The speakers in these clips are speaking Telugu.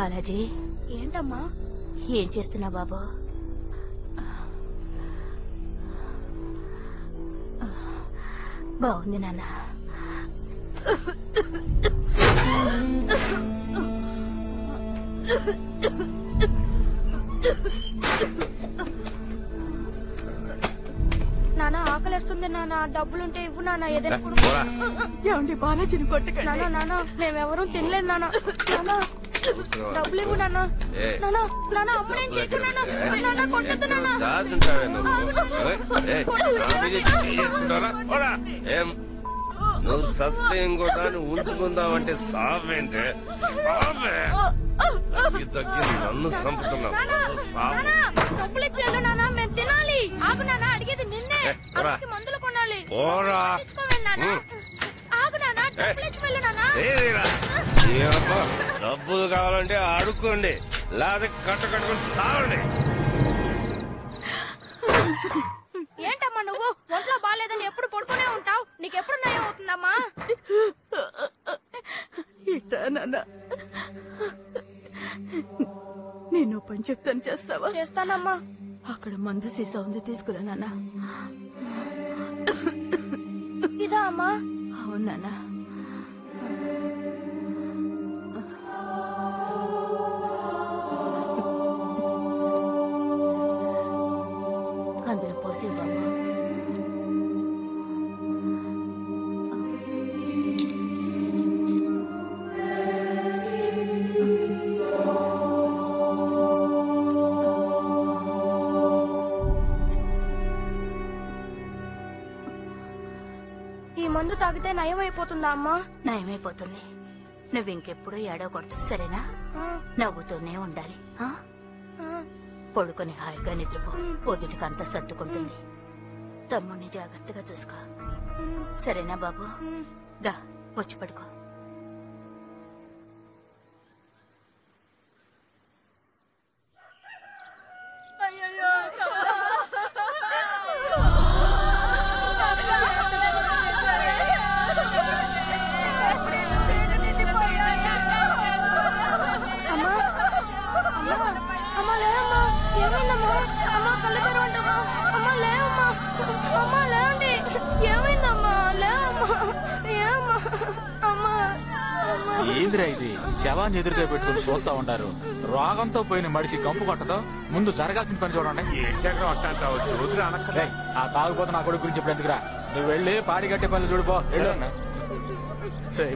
బాలాజీ. ఏంటమ్మా? ఏం చేస్తున్నా బాబు? బాగుంది నాన్న. నాన్న ఆకలిస్తుంది నాన్న, డబ్బులుంటే ఇవ్వు నాన్న, ఏదైనా ఏమండి బాలాజీని కొట్టకండి. నాన్న. నాన్న మేమెవరూ తినలేదు నాన్న. నాన్న డబ్బులు ఇవ్వు నాన్న. నాన్న నాన్న అమ్మనేం చేయకు నాన్న. నాన్న కొట్టద్దు నాన్న. నువ్వు సస్తే ఇంకోటాన్ని ఉంచుకుందామంటే సావేంటే సావే తగ్గి నన్ను చంపుతున్నావు. డబ్బులు ఇచ్చేళ్ళు నాన్న, మేము తినాలి. ఆగు నాన్న, అడిగేది నిన్నే. మందులు కొనాలి. ఆగు నాన్న, డబ్బులు ఇచ్చి వెళ్ళు నాన్న. డబ్బులు కావాలంటే అడుక్కోండి, లేదా కట్టుకొని సావండి. ఏంటమ్మా నువ్వు ఒంట్లో బాగాలేదని ఎప్పుడు పడుకునే ఉంటావు? నీకెప్పుడు నయం అవుతుందమ్మా? ఇట్రా నాన్న, నేను పని చెప్తాను, చేస్తావా? చేస్తానమ్మా. అక్కడ మందు సీసా ఉంది, తీసుకురా నాన్న. ఇదా అమ్మా? అవును నాన్న. అందులో పోసి బాబు. ఈ మందు తాగితే నయం అయిపోతుందా అమ్మా? నయమైపోతుంది. నువ్వు ఇంకెప్పుడు ఏడవకూడదు, సరేనా? నవ్వుతూనే ఉండాలి. పడుకొని హాయిగా నిద్రపో, పొద్దుటికి అంతా సర్దుకుంటుంది. తమ్ముడిని జాగ్రత్తగా చూసుకో, సరేనా బాబు? దా వచ్చి పడుకో. ఏందిరా ఇది? శవాన్ని ఎదురుగా పెట్టుకుని చూస్తా ఉంటారు. రోగంతో పోయిన మడిసి కంపు కొట్టదు. ముందు జరగాల్సిన పని చూడండి. ఆ తాగుపోతే నా కొడుకు గురించి ఇప్పుడు ఎందుకురా? నువ్వు వెళ్ళి పాడి కట్టే పనులు చూడిపో.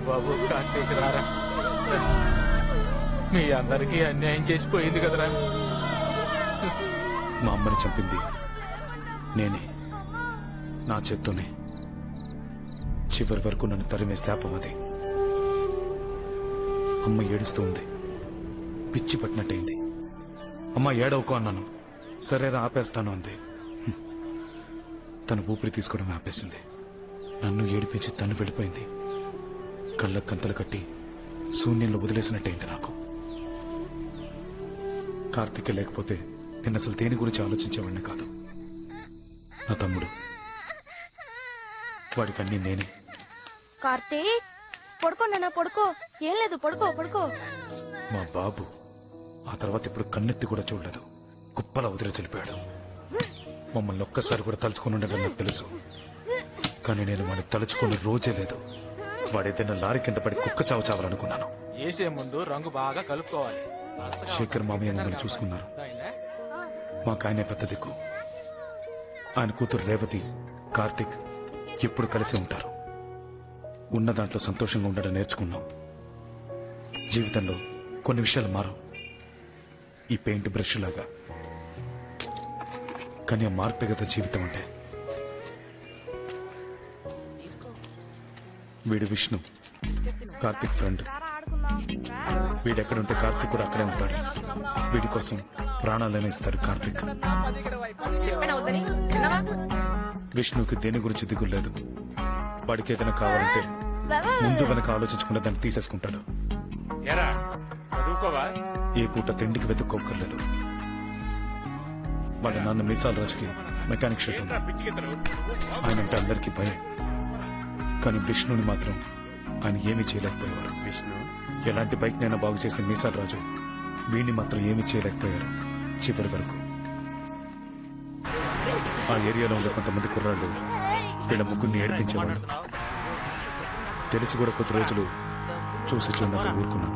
బాబు కార్తీక్ రారా, మీ అందరికీ అన్యాయం చేసిపోయింది కదరా. మా అమ్మని చంపింది నేనే, నా చేత్తోనే. చివరి వరకు నన్ను తరిమే శాపం అది. అమ్మ ఏడుస్తూ ఉంది, పిచ్చి పట్టినట్టయింది. అమ్మ ఏడవకు అన్నాను, సరేరా ఆపేస్తాను అంది. తను ఊపిరి తీసుకోవడం ఆపేసింది. నన్ను ఏడిపించి తను వెళ్ళిపోయింది. కళ్ళ కంతలు కట్టి శూన్యంలో వదిలేసినట్టయింది నాకు. కార్తీక్ లేకపోతే నేను అసలు దేని గురించి ఆలోచించేవాడిని కాదు. నా తమ్ముడు, వాడికన్నీ నేనే. కార్తీక్ పడుకో నాన్న, పడుకో. ఏం లేదు, పడుకో పడుకో. మా బాబు ఆ తర్వాత ఇప్పుడు కన్నెత్తి కూడా చూడలేదు, కుప్పలా వదిలేసి వెళ్ళిపోయాడు. మమ్మల్ని ఒక్కసారి కూడా తలుచుకుని ఉండడం నాకు తెలుసు, కానీ నేను వాడిని తలుచుకున్న రోజే లేదు. వాడైతే లారీ కింద పడి కుక్క చావు చావాలనుకున్నాను. వేసే ముందు రంగు బాగా కలుపుకోవాలి. శేఖర్ మామయ్య మమ్మల్ని చూసుకున్నారు. మాకు ఆయనే పెద్ద దిక్కు. ఆయన కూతురు రేవతి, కార్తీక్ ఎప్పుడు కలిసి ఉంటారు. ఉన్న దాంట్లో సంతోషంగా ఉండడం నేర్చుకున్నాం. జీవితంలో కొన్ని విషయాలు మారు, ఈ పెయింట్ బ్రష్ లాగా. కానీ ఆ మార్పే కదా జీవితం అంటే. వీడు విష్ణు, కార్తీక్ ఫ్రెండ్. వీడెక్కడుంటే కార్తీక్ కూడా అక్కడే ఉంటాడు. వీడి కోసం ప్రాణాలనే ఇస్తాడు కార్తీక్. విష్ణుకి దేని గురించి దిగులేదు. వాడికి ఏదైనా కావాలంటే ముందు వెనక ఆలోచించకుండా దాన్ని తీసేసుకుంటాడు. ఏ పూట తిండికి వెతుక్కోకర్లేదు. వాళ్ళ నాన్న మీసాల రాజుకి మెకానిక్ షెడ్ ఉంది. ఆయనంటే అందరికీ భయం, కానీ విష్ణుని మాత్రం ఆయన ఏమీ చేయలేకపోయేవారు. విష్ణు ఎలాంటి బైక్ నైనా బాగు చేసి మీసాల రాజు వీడిని మాత్రం ఏమీ చేయలేకపోయారు చివరి వరకు. ఆ ఏరియాలో ఉండే కొంతమంది కుర్రాళ్ళు వీళ్ళ ముగ్గురిని ఏడిపించేవాళ్ళు. తెలిసి కూడా కొద్ది రోజులు చూసి చూడనట్టు ఊరుకున్నాను.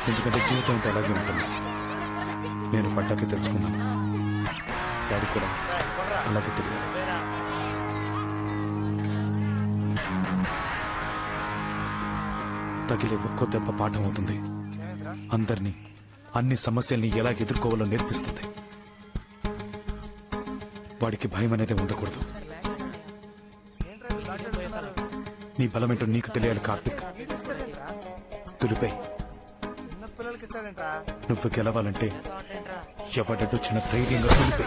ఎందుకంటే జీవితం అంతా అలాగే ఉంటుంది. నేను పడ్డాకే తెలుసుకున్నాను. డాడీ కూడా అలాగే తెలియాలి. తగిలే ఒక్కో దెబ్బ పాఠం అవుతుంది. అందరినీ, అన్ని సమస్యల్ని ఎలా ఎదుర్కోవాలో నేర్పిస్తుంది. వాడికి భయం అనేది ఉండకూడదు. నీ బలమేంటో నీకు తెలియాలి కార్తిక్. తులిపై నువ్వు గెలవాలంటే ఎవడొచ్చిన ధైర్యంగా తులిపై.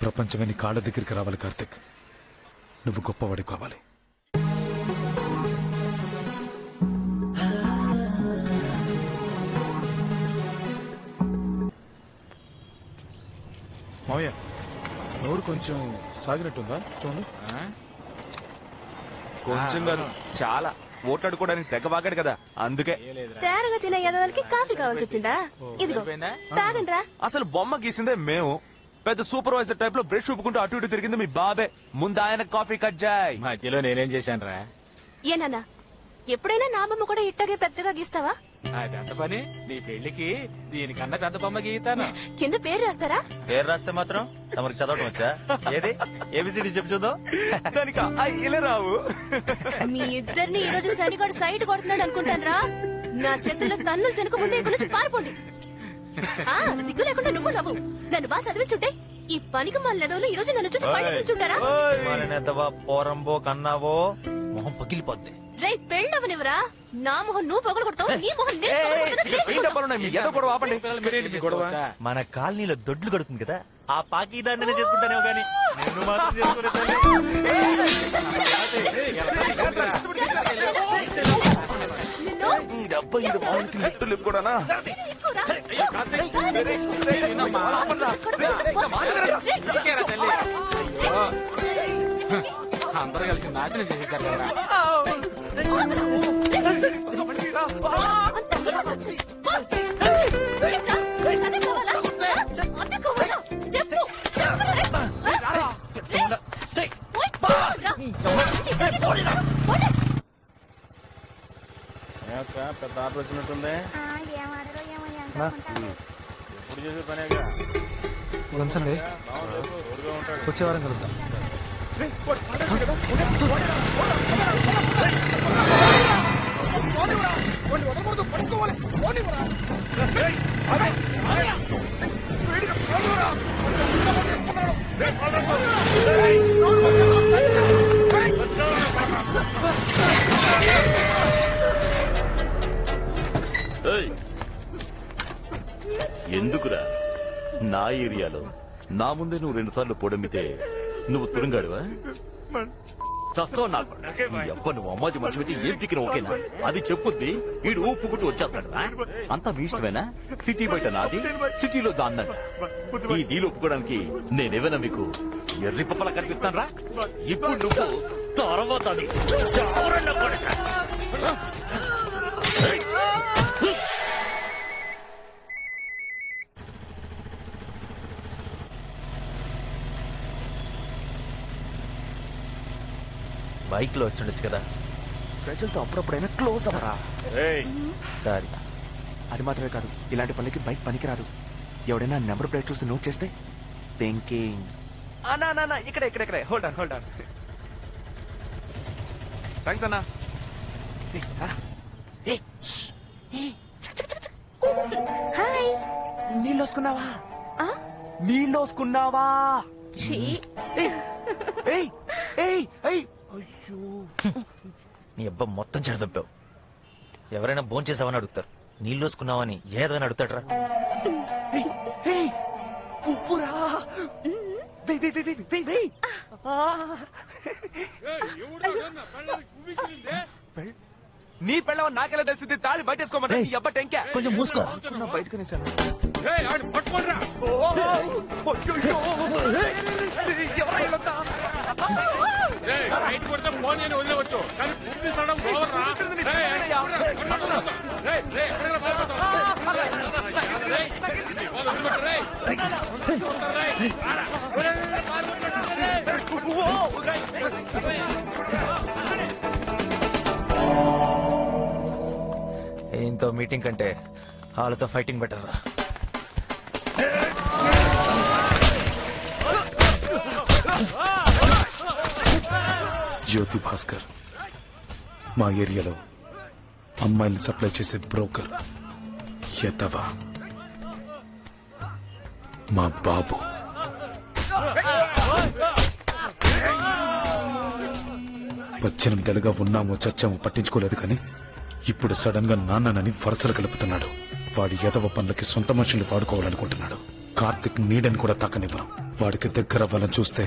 ప్రపంచమే నీ కాళ్ళ దగ్గరికి రావాలి కార్తిక్. నువ్వు గొప్పవాడి కావాలి. మావయ్య, నోరు కొంచెం సాగినట్టుందా? చూడండి. కొంచెం కాదు, చాలా. ఓట్లాడుకోవడానికి తెగ వాగాడు కదా, అందుకే. తేరగా తినే ఎదవలకి కాఫీ కావాల్సి వచ్చిందా? ఇదిగో తాగండ్రా. అసలు బొమ్మ గీసిందే మేము. పెద్ద సూపర్వైజర్ టైప్ లో బ్రష్ చూపుకుంటూ అటు ఇటు తిరిగింది మీ బాబే. ముందు ఆయన కాఫీ కట్ జాయ్. మధ్యలో నేనేం చేశాను రా? ఏనన్నా, ఎప్పుడైనా నా బొమ్మ కూడా ఇట్టగే పెద్దగా గీస్తావా? అదెంత పని? నీ పెళ్లికి దీనికన్నా పెద్ద బొమ్మ గీతాను. కింద పేరు రాస్తారా? పేరు రాస్తే మాత్రం తమరికి చదవటం వచ్చా? ఏది ఏబిసిడి చెప్పు చూద్దాం. దానికి ఇలా రావు. మీ ఇద్దరిని ఈ రోజు సరిగాడు సైట్ కొడుతున్నాడు అనుకుంటానరా? నా చేతుల్లో తన్నులు తినకముందే ఇక్కడ నుంచి పారిపోండి. సిగ్గు లేకుండా నువ్వు నవ్వు. నన్ను బాగా చదివించుంటే ఈ పనికి మన లేదోలు ఈ రోజు నన్ను చూసి పండించుంటారా? నేతవా పోరంబో కన్నావో మొహం పగిలిపోద్ది. రే పెళ్ళవనివరా? నా మొహం నువ్వు పొగలు కొడతావు, నీ మొహం మన కాలనీలో దొడ్లు కడుతుంది కదా, ఆ పాకి దాన్ని చేసుకుంటానేమో గానీ నిన్ను మాత్రం చేసుకునే. కూడా అందరూ కలిసి నాశనం చేసేసారు కదా. పెద్ద ఆర్డర్ వచ్చినట్టుంది. ఎప్పుడు చేసే పనేగా. వచ్చే వారం కలుద్దాం. ఎందుకురా నా ఏరియాలో నా ముందే నువ్వు 2 సార్లు పొడమితే నువ్వు తురుంగాడువా? చస్తావు నాకు. నువ్వు అమ్మాజీ మనిషి ఏం పిక్కిన ఓకేనా? అది చెప్పుద్ది వీడు ఊపుకుంటూ వచ్చేస్తాడు. అంతా మీ ఇష్టమేనా? సిటీ బయట నాది, సిటీలో దాన్నంట. ఈ డీలు ఒప్పుకోవడానికి నేనేమైనా మీకు ఎర్రి పప్పలా కనిపిస్తాను రా? ఇప్పుడు నువ్వు తర్వాత అది బైక్ లో వచ్చిండొచ్చు కదా. ప్రజలతో అప్పుడప్పుడైనా క్లోజ్ అవ్వరా? సారీ. అది మాత్రమే కాదు, ఇలాంటి పనికి బైక్ పనికిరాదు. ఎవడైనా నెంబర్ ప్లేట్ చూసి నోట్ చేస్తే థింకింగ్. ఇక్కడ హోల్డ్ ఆన్. థ్యాంక్స్ అన్నా. నీళ్ళోసుకున్నావా? నీళ్ళోసుకున్నావా? అయ్యో, నీ అబ్బా మొత్తం చెడదప్పావు. ఎవరైనా భోంచేసావని చేసావని అడుగుతారు, నీళ్ళు వేసుకున్నావని ఏదైనా అడుగుతాడరా? నీ పెళ్ళవ నాకెలా తెలిసింది? తాళి బయటేసుకోమంటే ఈ అబ్బ టెంకే. కొంచెం మూసుకో. బయటకునేసాను. పట్టుకోండిరా. బయట కొడితే ఫోన్ చేయని వదిలేవచ్చు కానీ బిజినెస్ అనడం ఓవర్ రా. ఏంతో మీటింగ్ కంటే వాళ్ళతో ఫైటింగ్ బెటర్ రా. జ్యోతి భాస్కర్ మా ఏరియాలో అమ్మాయిల్ని సప్లై చేసే బ్రోకర్. ఎతవా మా బాబు. పద్దెనిమిదేళ్ళుగా ఉన్నామో చచ్చామో పట్టించుకోలేదు కానీ ఇప్పుడు సడన్ గా నాన్ననని వరుసలు కలుపుతున్నాడు. వాడి ఎదవ పనులకి సొంత మనుషుల్ని వాడుకోవాలనుకుంటున్నాడు. కార్తిక్ నీడని కూడా తాకనివ్వను. వాడికి దగ్గర అవ్వాలని చూస్తే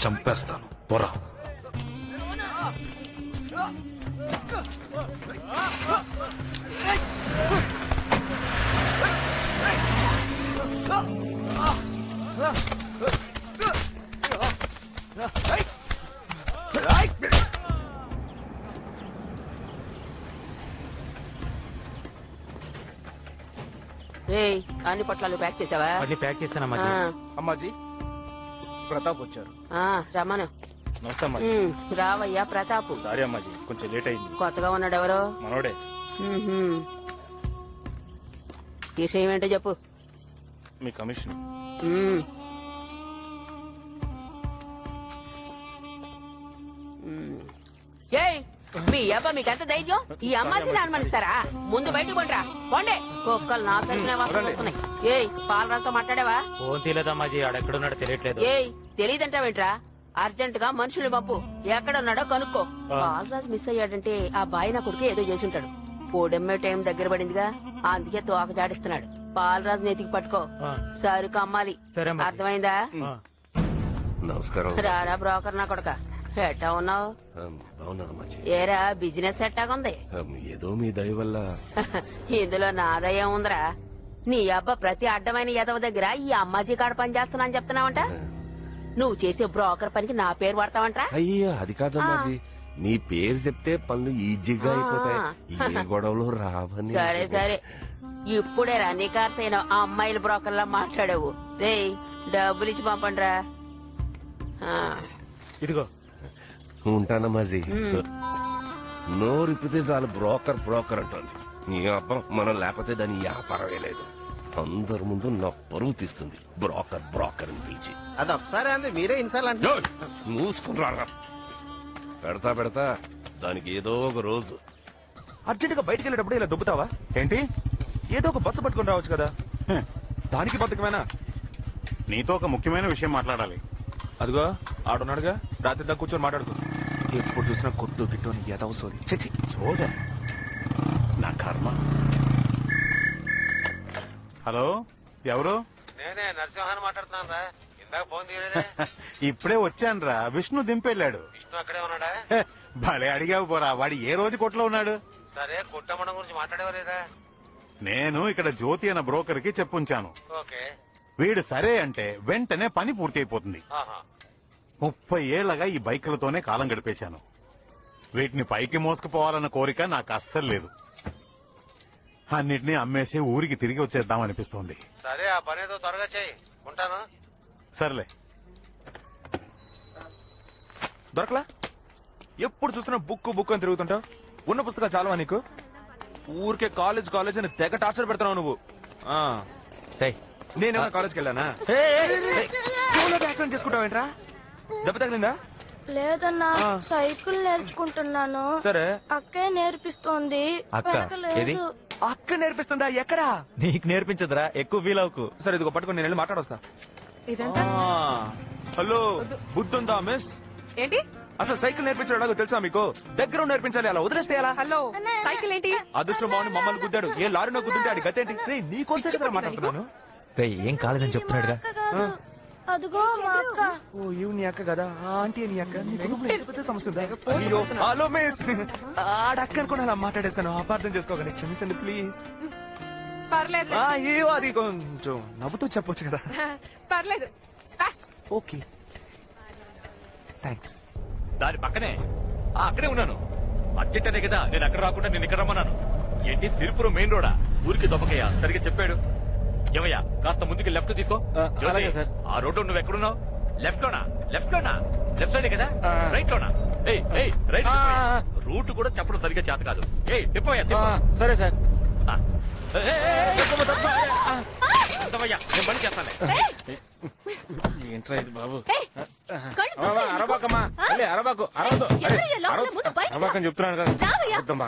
చంపేస్తాను. పోరా. అన్ని పొట్లాలు ప్యాక్ చేసావా? అన్ని ప్యాక్ చేశానమ్మా. అమ్మాజీ ప్రతాప్ వచ్చారు. రమ్మను. నమస్తే అమ్మాజీ. రావయ్యా ప్రతాపు. సారీ అమ్మాజీ, కొంచెం లేట్ అయింది. కొత్తగా ఉన్నాడు ఎవరో? మనోడే. విషయం ఏంటో చెప్పు. మీ కమిషన్. మీ అబ్బా మీకెంత ధైర్యం? ఈ అమ్మాయిని అనుమానిస్తారా? ముందు బయటకు కొండ్రా. పోండే. కుక్కలు నా సరిగ్గా వాసన వస్తున్నాయి. ఏయ్ పాలరాజుతో మాట్లాడావా? ఫోన్ తీయలేదమ్మాజీ, ఆడెక్కడున్నాడో తెలియట్లేదు. ఏయ్ తెలియదంటావేంట్రా? అర్జెంట్ గా మనుషులు పంపు. ఎక్కడున్నాడో కనుక్కో. పాలరాజు మిస్ అయ్యాడంటే ఆ బాయి నా కొడుకు ఏదో చేసుంటాడు. పోడెమ్మే టైం దగ్గర పడిందిగా, అందుకే తోక జాడిస్తున్నాడు. పాలరాజు నెతికి పట్టుకో. సరుకు అమ్మాలి. అర్థమైందా? నమస్కారం. రారా బ్రోకర్ నా కొడక. ఎట్టా ఉన్నావు? ఏరా బిజినెస్ ఎట్టాగుంది? ఏదో మీ దయ వల్ల. ఇందులో నాదయం ఉందిరా. నీ అబ్బ ప్రతి అడ్డమైన ఎదవ దగ్గర ఈ అమ్మాజీ కాడ పని చేస్తున్నా అని చెప్తున్నావంట. నువ్వు చేసే బ్రోకర్ పనికి నా పేరు వాడతావంట. అయ్యా అది కాదమ్మాజీ, మీ పేరు చెప్తే పనులు ఈజీగా అయిపోతాయి. ఏ గొడవలు రావని. సరే సరే, ఇప్పుడే రా నికార్సైన ఆ అమ్మాయిల బ్రోకర్లా మాట్లాడావు. రేయ్ డబ్బులు ఇచ్చి పంపండి రా. ఇదిగో ఉంటానమ్మాజీ. నోరిపితే చాలు బ్రోకర్ బ్రోకర్ అంటుంది. నీ అబ్బా మనం లేకపోతే దాని వ్యాపారమే లేదు. అందరి ముందు నా పరువు తీస్తుంది బ్రోకర్ బ్రోకర్ అని పిలిచి. అది ఒకసారి అంది మీరే ఇన్సార్లు మూసుకుంటారా? పెడతా దానికి ఏదో ఒక రోజు. అర్జెంట్ గా బయటకు వెళ్ళేటప్పుడు ఇలా దుబ్బుతావా ఏంటి? ఏదో ఒక బస్సు పట్టుకుని రావచ్చు కదా. దానికి బతుకమేనా? నీతో ఒక ముఖ్యమైన విషయం మాట్లాడాలి. అదిగో ఆడున్నాడుగా, రాత్రి దాకా కూర్చొని మాట్లాడుకోవచ్చు. ఎప్పుడు చూసినా కొట్టు గిట్టు అని ఎదవ సోది. చచ్చి సోద నా కర్మ. హలో ఎవరు? నేనే నరసింహాన్ని మాట్లాడుతున్నాను రా. ఇందాక ఫోన్ తీయలేదే. ఇప్పుడే వచ్చాను రా. విష్ణు దింపెళ్ళాడు. విష్ణు అక్కడే ఉన్నాడా? భలే అడిగావు పోరా. వాడు ఏ రోజు కొట్లో ఉన్నాడు? సరే కుట్టమ్మడం గురించి మాట్లాడేవారేదా? నేను ఇక్కడ జ్యోతి అన్న బ్రోకర్ కి చెప్పుంచాను. ఓకే. వీడు సరే అంటే వెంటనే పని పూర్తి అయిపోతుంది. 30 ఏళ్లగా ఈ బైకులతోనే కాలం గడిపేశాను. వీటిని పైకి మోసుకుపోవాలన్న కోరిక నాకు అస్సలు లేదు. అన్నిటినీ అమ్మేసి ఊరికి తిరిగి వచ్చేద్దాం అనిపిస్తోంది. సరే ఆ పని ఏదో త్వరగా చేయి. ఉంటాను. సర్లే. దొరకలా? ఎప్పుడు చూసినా బుక్ అని తిరుగుతుంటావు. ఉన్న పుస్తకాలు చాలవా నీకు? ఊరికే కాలేజ్ అని తెగ టార్చర్ పెడతావు నువ్వు. నేనేమన్నా కాలేజ్కి వెళ్ళానా? యాక్సిడెంట్ చేసుకుంటావేంట్రా? దెబ్బ తగిలిందా? లేదన్నా, సైకిల్ నేర్చుకుంటున్నాను. సరే, అక్కే నేర్పిస్తోంది. అక్క నేర్పిస్తుందా? ఎక్కడా? నీకు నేర్పించదురా, ఎక్కువ వీలవుకు. సరే ఇదిగో పట్టుకుని నేను వెళ్ళి మాట్లాడొస్తా. హలో, బుద్ధుందా మిస్? ఏంటి అసలు సైకిల్ నేర్పించడం తెలుసా మీకు? దగ్గర నేర్పించాలి, అలా వదిలేస్తే ఎలా? హలో, సైకిల్ ఏంటి? అదృష్టం బాగుంది మమ్మల్ని గుద్దాడు. ఏ లారీలో గుద్దుంటే అది గతేంటి? నీకోసం మాట్లాడుతున్నాను. ఏం కాలేదని చెప్తున్నాడుగా. అదిగో మా అక్క. ఓ ఇవి నీ అక్క కదా ఆ ఆంటీ నీ అక్క నీ కుటుంబంలో ఎంత పెద్ద సమస్య ఉందా? అయ్యో, హలో మిస్ ఆడక్క అనుకుని అలా మాట్లాడేస్తాను, అపార్థం చేసుకోకండి, క్షమించండి ప్లీజ్. పర్లేదు అయ్యో అది కొంచెం నవ్వుతూ చెప్పొచ్చు కదా. పర్లేదు ఓకే థ్యాంక్స్. దాని పక్కనే అక్కడే ఉన్నాను. అర్జెంట్ అనే కదా నేను అక్కడ రాకుండా నేను ఇక్కడ రమ్మన్నాను. ఏంటి సిరిపురం మెయిన్ రోడా? ఊరికి దొప్పకయ్యా సరిగ్గా చెప్పాడు. ఏమయ్యా కాస్త ముందుకి లెఫ్ట్ తీసుకో. జ్యోతి, ఆ రోడ్ లో నువ్వు ఎక్కడున్నావు? లెఫ్ట్ లోనా? లెఫ్ట్ లోనా? లెఫ్ట్ సైడ్ కదా? రైట్ లోనా? రైట్. రూట్ కూడా చెప్పడం సరిగ్గా చేత కాదు. సరే సార్. నేను పని చేస్తాను. ఏంట్రా ఇది బాబు? కళ్ళు తుప్పలు ఎందుకు? అరబాకమ్మా అరబాకు ఎవరయ్యా లోపల? ముందు బయటికి రా. అరబాకని చెప్తున్నాను కదా. రావయ్యా. వద్దమ్మా.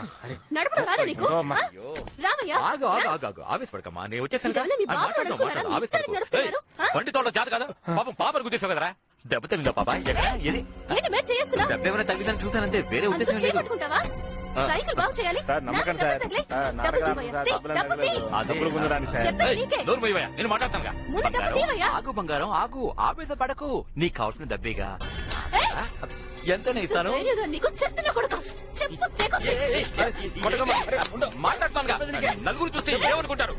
నడపడం రాదా నీకు? అమ్మా. రావయ్యా. ఆగు ఆవేశపడకమ్మా. నేను వచ్చేసాను ఇదేమన్నా మీ బాబు అనుకున్నారా? మీ ఇష్టానికి నడుపుతున్నారు? బండి తోట చేత కాదు. పాపం పాపను గుర్తిస్తావు కదరా. దెబ్బ తగిలిందా పాప? ఏది ఏంటి మీరు చేస్తున్నావు? దెబ్బ ఏమైనా తగ్గిందని చూసానంటే వేరే అంతా ఉద్దేశం లేదు. చేపట్టుకుంటావా? సైకిల్ బాగు చేయాలి. సార్ నమ్మకం నాకు సార్. దెబ్బ తగిలే. నాటకాలు డబ్బులు తీవయ్యా. సార్, తీ, డబ్బులు డబ్బులు తీ. డబ్బులు ముందురాని సార్. చెప్పేది నీకే. నోరు మూయవయ్యా, నేను మాట్లాడతానుగా. ముందు డబ్బు బంగారం, తీవయ్యా. ఆగు బంగారం ఆగు, ఆవేశ పడకు. నీకు కావాల్సిన డబ్బేగా. ఎంతనే ఇస్తాను? ధైర్యంగా నీకు చెత్తన కొడుకు. చెప్పు తెగ. మాట్లాడతానుగా. నలుగురు చూస్తే ఏమనుకుంటారు?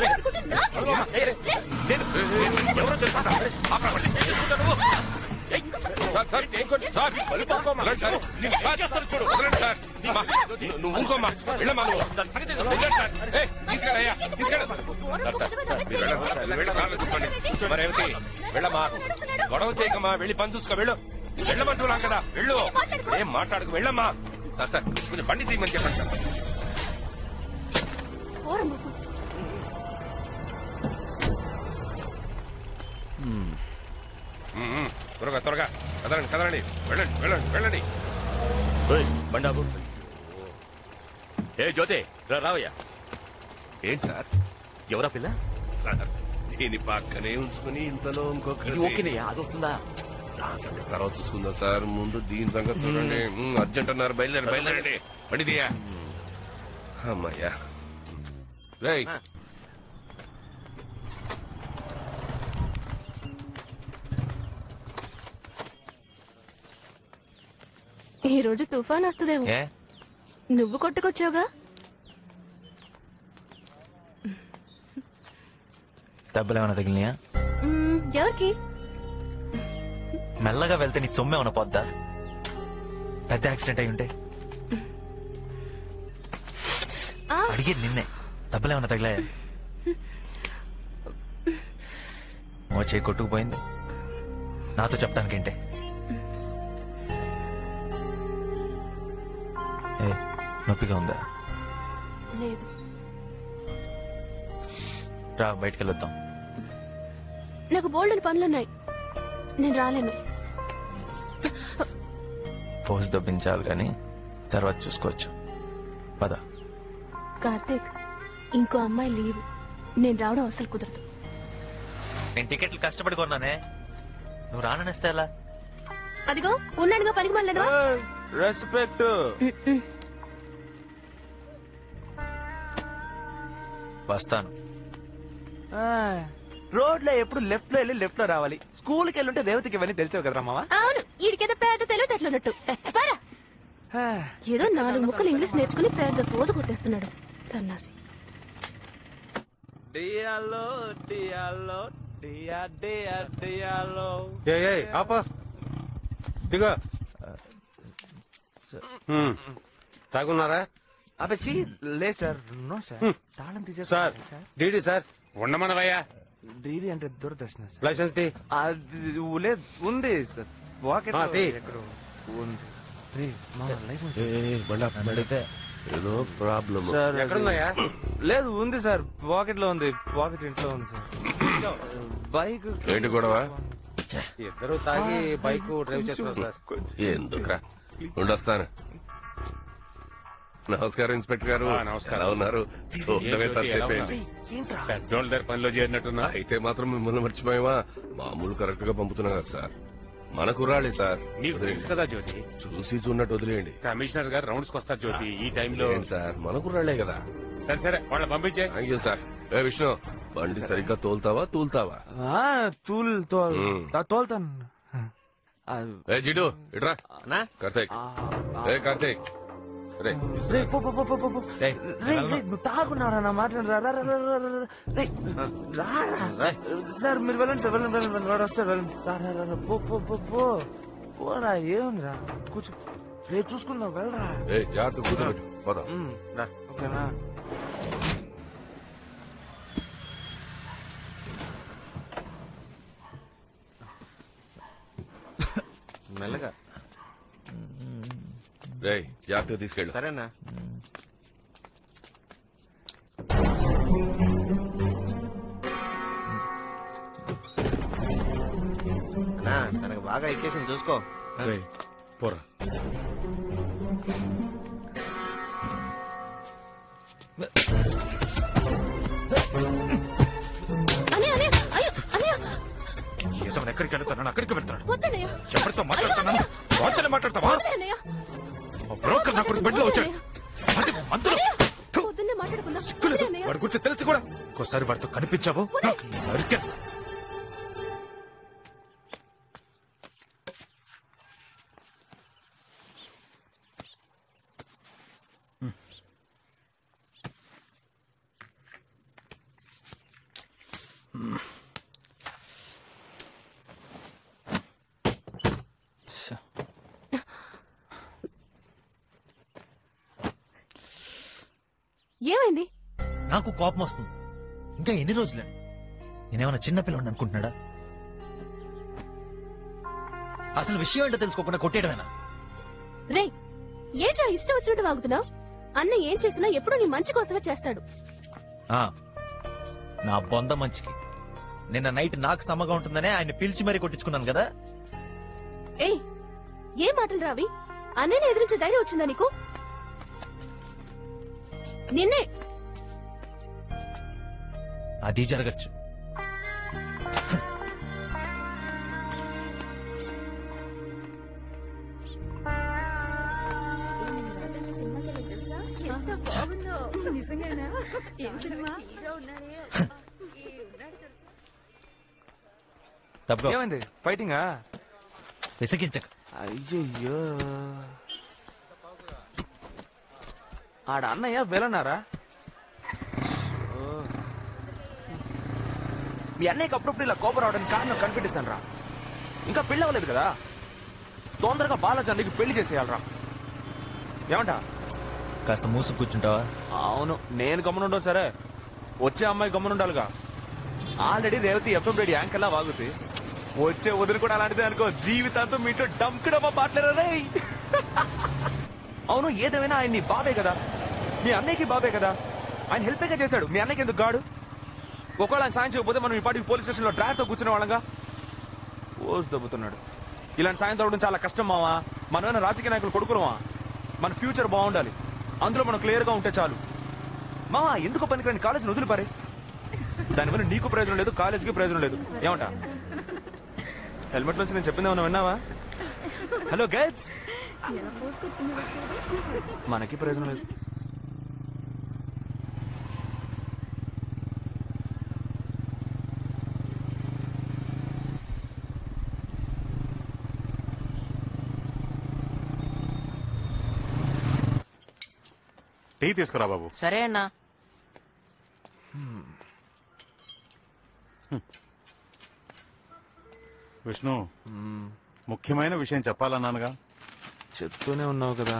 ఏమనుకుంటే నాకేనా? నేను ఎవరో తెలుసా? అక్కడ మళ్ళీ ఏం చేసుకుంటావు నువ్వు? నువ్వు ఊరుకోమ్మా. వెళ్ళమ్మా నువ్వు. వెళ్ళమ్మా, గొడవ చేయకమ్మా, వెళ్ళి పని చూసుకో. వెళ్ళు, వెళ్ళమంటున్నాం కదా. వెళ్ళు, ఏం మాట్లాడుకు. వెళ్ళమ్మా. సార్ కొంచెం బండి తీయమని చెప్పండి సార్. పోరమ్ముకు. త్వరగా కదలండి. వెళ్ళండి. బండాబు ఏ జ్యోతి రావయ్యా. ఏంటి సార్? ఎవరా పిల్ల? సార్ దీని పక్కనే ఉంచుకుని ఇంతలో ఇంకొక ఓకేనయ్యా, అది వస్తుందా? దాని సంగతి తర్వాత చూసుకుందాం సార్. ముందు దీని సంగతి చూడండి. అర్జెంట్ అన్నారు. బయలుదేరండి. బండి తీయా. అమ్మయ్యా. రేయ్, ఈ రోజు తుఫాన్ వస్తుందేమో. ఏ నువ్వు కొట్టుకొచ్చావుగా. డబ్బులు ఏమైనా తగిలినాయా? ఎవరికి? మెల్లగా వెళ్తే నీ సొమ్ము ఏమైనా పోద్దా? పెద్ద యాక్సిడెంట్ అయి ఉంటే అడిగేది నిన్నే. డబ్బులు ఏమైనా తగిలాయా? ఓ చేయి కొట్టుకుపోయింది. నాతో చెప్పడానికేంటే? ఏ నొప్పిగా ఉందా? లేదు. రా బయటికి వెళ్ళొద్దాం. నాకు బోల్డెన్ పనులున్నాయి, నేను రాలేను. పోస్ట్ దొబ్బించాలి కానీ తర్వాత చూసుకోవచ్చు. పద. కార్తీక్, ఇంకో అమ్మాయి లీవ్. నేను రావడం అసలు కుదరదు. నేను టికెట్లు కష్టపడి కొన్నానే, నువ్వు రాననేస్తే ఎలా? అదిగో ఉన్నాడుగా పనికి మళ్ళీ. రెస్పెక్ట్. వస్తాను. రోడ్ లో ఎప్పుడు లెఫ్ట్ లో వెళ్ళి లెఫ్ట్ లో రావాలి. స్కూల్కి వెళ్ళుంటే రేవతికి ఇవన్నీ తెలిసావు కదరా మావా. అవును, ఈడికేదో పెద్ద తెలివితేటలున్నట్టు. ఏదో 4 ముక్కలు ఇంగ్లీష్ నేర్చుకుని పెద్ద పోజు కొట్టేస్తున్నాడు సన్నాసి. డియాలో డియాలో డియా డియా డియాలో. ఆపా దిగా. తాగున్నారా? అబ్బి లేదు సార్. No sir. తాళం తీసేసి సార్ డీడీ సార్. ఉండమనవయ్యా. డీడీ అంటే దూరదర్శన సార్. లైసెన్స్ తీ. అది లేదు, ఉంది సార్ పాకెట్ ఆ, తీ. ఎక్కడో ఉంది. రే, మా లైసెన్స్ ఏదో ప్రాబ్లం. సార్ అది- ఎక్కడున్నాయా? లేదు, ఉంది సార్, పాకెట్ లో ఉంది. పాకెట్ ఇంట్లో ఉంది సార్. బైక్ ఏంటి గొడవ? ఇద్దరు తాగి బైక్ డ్రైవ్ చేస్తున్నారు సార్. ఎందుకురా, ఉండొస్తాను. నమస్కారం ఇన్స్పెక్టర్ గారు. నమస్కారం. ఎలా ఉన్నారు? చూడడమే తప్పు చెప్పేయండి. పెద్దోళ్ళ దగ్గర పనిలో చేరినట్టున్నా. అయితే మాత్రం మిమ్మల్ని మర్చిపోయావా? మామూలు కరెక్ట్ గా పంపుతున్నా కదా సార్. మన కుర్రాళ్ళే సార్. నీకు తెలుసు కదా జ్యోతి, చూసి చూడనట్టు వదిలేయండి. కమిషనర్ గారు రౌండ్స్ వస్తారు జ్యోతి ఈ టైంలో. ఏంటి సార్, మన కుర్రాళ్లే కదా. సరే వాళ్ళ పంపించే. Thank you sir. ఏ విష్ణు, బండి సరిగ్గా తోలుతావా తూలుతావా? తోలుతాను. ఏ జిడు ఇట్రా కార్తీక్. ఏ కార్తీక్ రే నువ్వు తాగున్నారా నా మాట్లాడు. సార్ మీరు వెళ్ళండి సార్, వెళ్ళండి వస్తారు, వెళ్ళండి. పోరా ఏముందిరా, కూర్చో, రేపు చూసుకుందాం, వెళ్ళరా. ఏ జాగ్రత్త కూర్చోబెట్టు పోదాం. ఓకేనా? మెల్లగా రే జాగ్రత్తగా తీసుకెళ్ళు. సరేనా? తనకు బాగా ఎక్కేసింది చూసుకో. పోరా. ఎక్కడికి వెళ్తాను? అక్కడికి వెళ్తాను. వద్దన్నయ్య. ఎవరితో మాట్లాడుతున్నాను? వాటితో మాట్లాడతావా? వద్దన్నయ్య. బ్రోకర్ నా కొడుకు బెడ్లో వచ్చాడు. పొద్దున్నే మాట్లాడుకుందాం. వద్దన్నయ్య. వాడి గురించి తెలుసు కూడా. ఇంకోసారి వాడితో కనిపించావు నరికేస్తా. ఏమైంది? నాకు కోపం వస్తుంది. ఇంకా ఎన్ని రోజులని? నేనేమన్నా చిన్నపిల్లని అనుకుంటున్నాడా? అసలు విషయం ఏంటో తెలుసుకోకుండా కొట్టేయడమేనా? రే ఏంట్రా ఇష్టం వచ్చినట్టు వాగుతున్నావు? అన్న ఏం చేసినా ఎప్పుడు నీ మంచి కోసమే చేస్తాడు. నా బొంద మంచికి. నిన్న నైట్ నాకు సమ్మగా ఉంటుందనే ఆయన పిలిచి మరీ కొట్టించుకున్నాను కదా. ఏయ్ ఏ మాటలు రావి? అన్నయ్యని ఎదిరించే ధైర్యం వచ్చిందా నీకు? నిన్నే. అది జరగచ్చు. ఏమైంది? ఫైటింగా? విసిగించక. అయ్యయ్యో, ఆడ అన్నయ్య వెళ్ళన్నారా? మీ అన్నయ్యకి అప్పుడప్పుడు ఇలా కోపం రావడానికి కారణం కనిపెట్టేశాను రా. ఇంకా పెళ్లి అవ్వలేదు కదా, తొందరగా బాలచంద్రకి పెళ్లి చేసేయాలరా. ఏమంటా? కాస్త మూసు కూర్చుంటావా? అవును, నేను గమనుండవు సరే, వచ్చే అమ్మాయి గమనుండాలిగా. ఆల్రెడీ రేవతి ఎఫ్ఎం రెడీ యాంకర్లా వాగుతుంది. వచ్చే వదిలి కూడా అలాంటిదే అనుకో. జీవితాంతం మీతో డంకుడమ్మా పాటలేరే. అవును, ఏదేమైనా ఆయన నీ బాబే కదా, మీ అన్నయ్యకి బాబే కదా. ఆయన హెల్పేగా చేశాడు, మీ అన్నయ్యకి ఎందుకు గాడు? ఒకవేళ ఆయన సాయం చేయకపోతే మనం ఈ పాటికి పోలీస్ స్టేషన్ లో డ్రైవర్తో కూర్చునే వాళ్ళంగా. ఓసు దబ్బుతున్నాడు. ఇలాంటి సాయం దొరకడం చాలా కష్టం మావా. మనమైనా రాజకీయ నాయకులు కొడుకురమా? మన ఫ్యూచర్ బాగుండాలి, అందులో మనం క్లియర్ గా ఉంటే చాలు. మావా ఎందుకు పనికిరాని కాలేజీని వదిలిపారే. దానివల్ల నీకు ప్రయోజనం లేదు, కాలేజీకి ప్రయోజనం లేదు. ఏమంటా? హెల్మెట్ నుంచి నేను చెప్పింది ఏమన్నా విన్నావా? హలో గైడ్స్, మనకి ప్రయోజనం లేదు. టీ తీసుకురా బాబు. సరే అన్నా. విష్ణు, ముఖ్యమైన విషయం చెప్పాలన్నానుగా. చెప్తూనే ఉన్నావు కదా.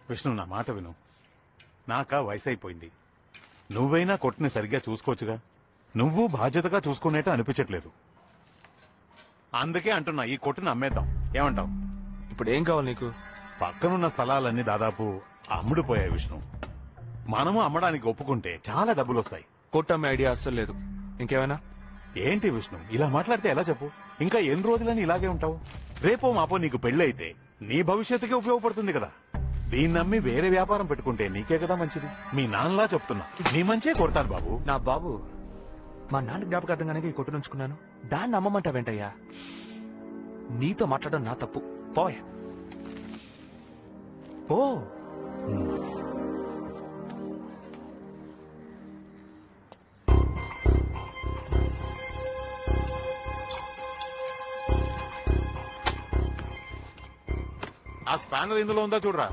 విష్ణు, నా మాట విను. నాకా వయసు అయిపోయింది. నువ్వైనా కొట్టుని సరిగ్గా చూసుకోవచ్చుగా. నువ్వు బాధ్యతగా చూసుకునేట్టు అనిపించట్లేదు. అందుకే అంటున్నా, ఈ కొట్టుని అమ్మేద్దాం. ఏమంటావు? ఇప్పుడు ఏం కావాలి నీకు? పక్కనున్న స్థలాలన్నీ దాదాపు అమ్ముడుపోయాయి విష్ణు. మనము అమ్మడానికి ఒప్పుకుంటే చాలా డబ్బులు వస్తాయి. కొట్టమ్మే ఐడియా అస్సలు లేదు. ఇంకేమైనా? ఏంటి విష్ణు ఇలా మాట్లాడితే ఎలా చెప్పు? ఇంకా ఎన్ని రోజులని ఇలాగే ఉంటావు? రేపో మాపో నీకు పెళ్ళైతే నీ భవిష్యత్తుకే ఉపయోగపడుతుంది కదా. దీన్ని నమ్మి వేరే వ్యాపారం పెట్టుకుంటే నీకే కదా మంచిది. మీ నాన్నలా చెప్తున్నా, నీ మంచే కొడతాను బాబు. నా బాబు, మా నాన్న జ్ఞాపకార్థంగానే ఈ కొట్టు నుంచుకున్నాను. దాన్ని అమ్మమంటావేంటయ్యా? నీతో మాట్లాడడం నా తప్పు. పోయ్ పో. ఆ స్పానర్ ఇందులో ఉందా చూడరా.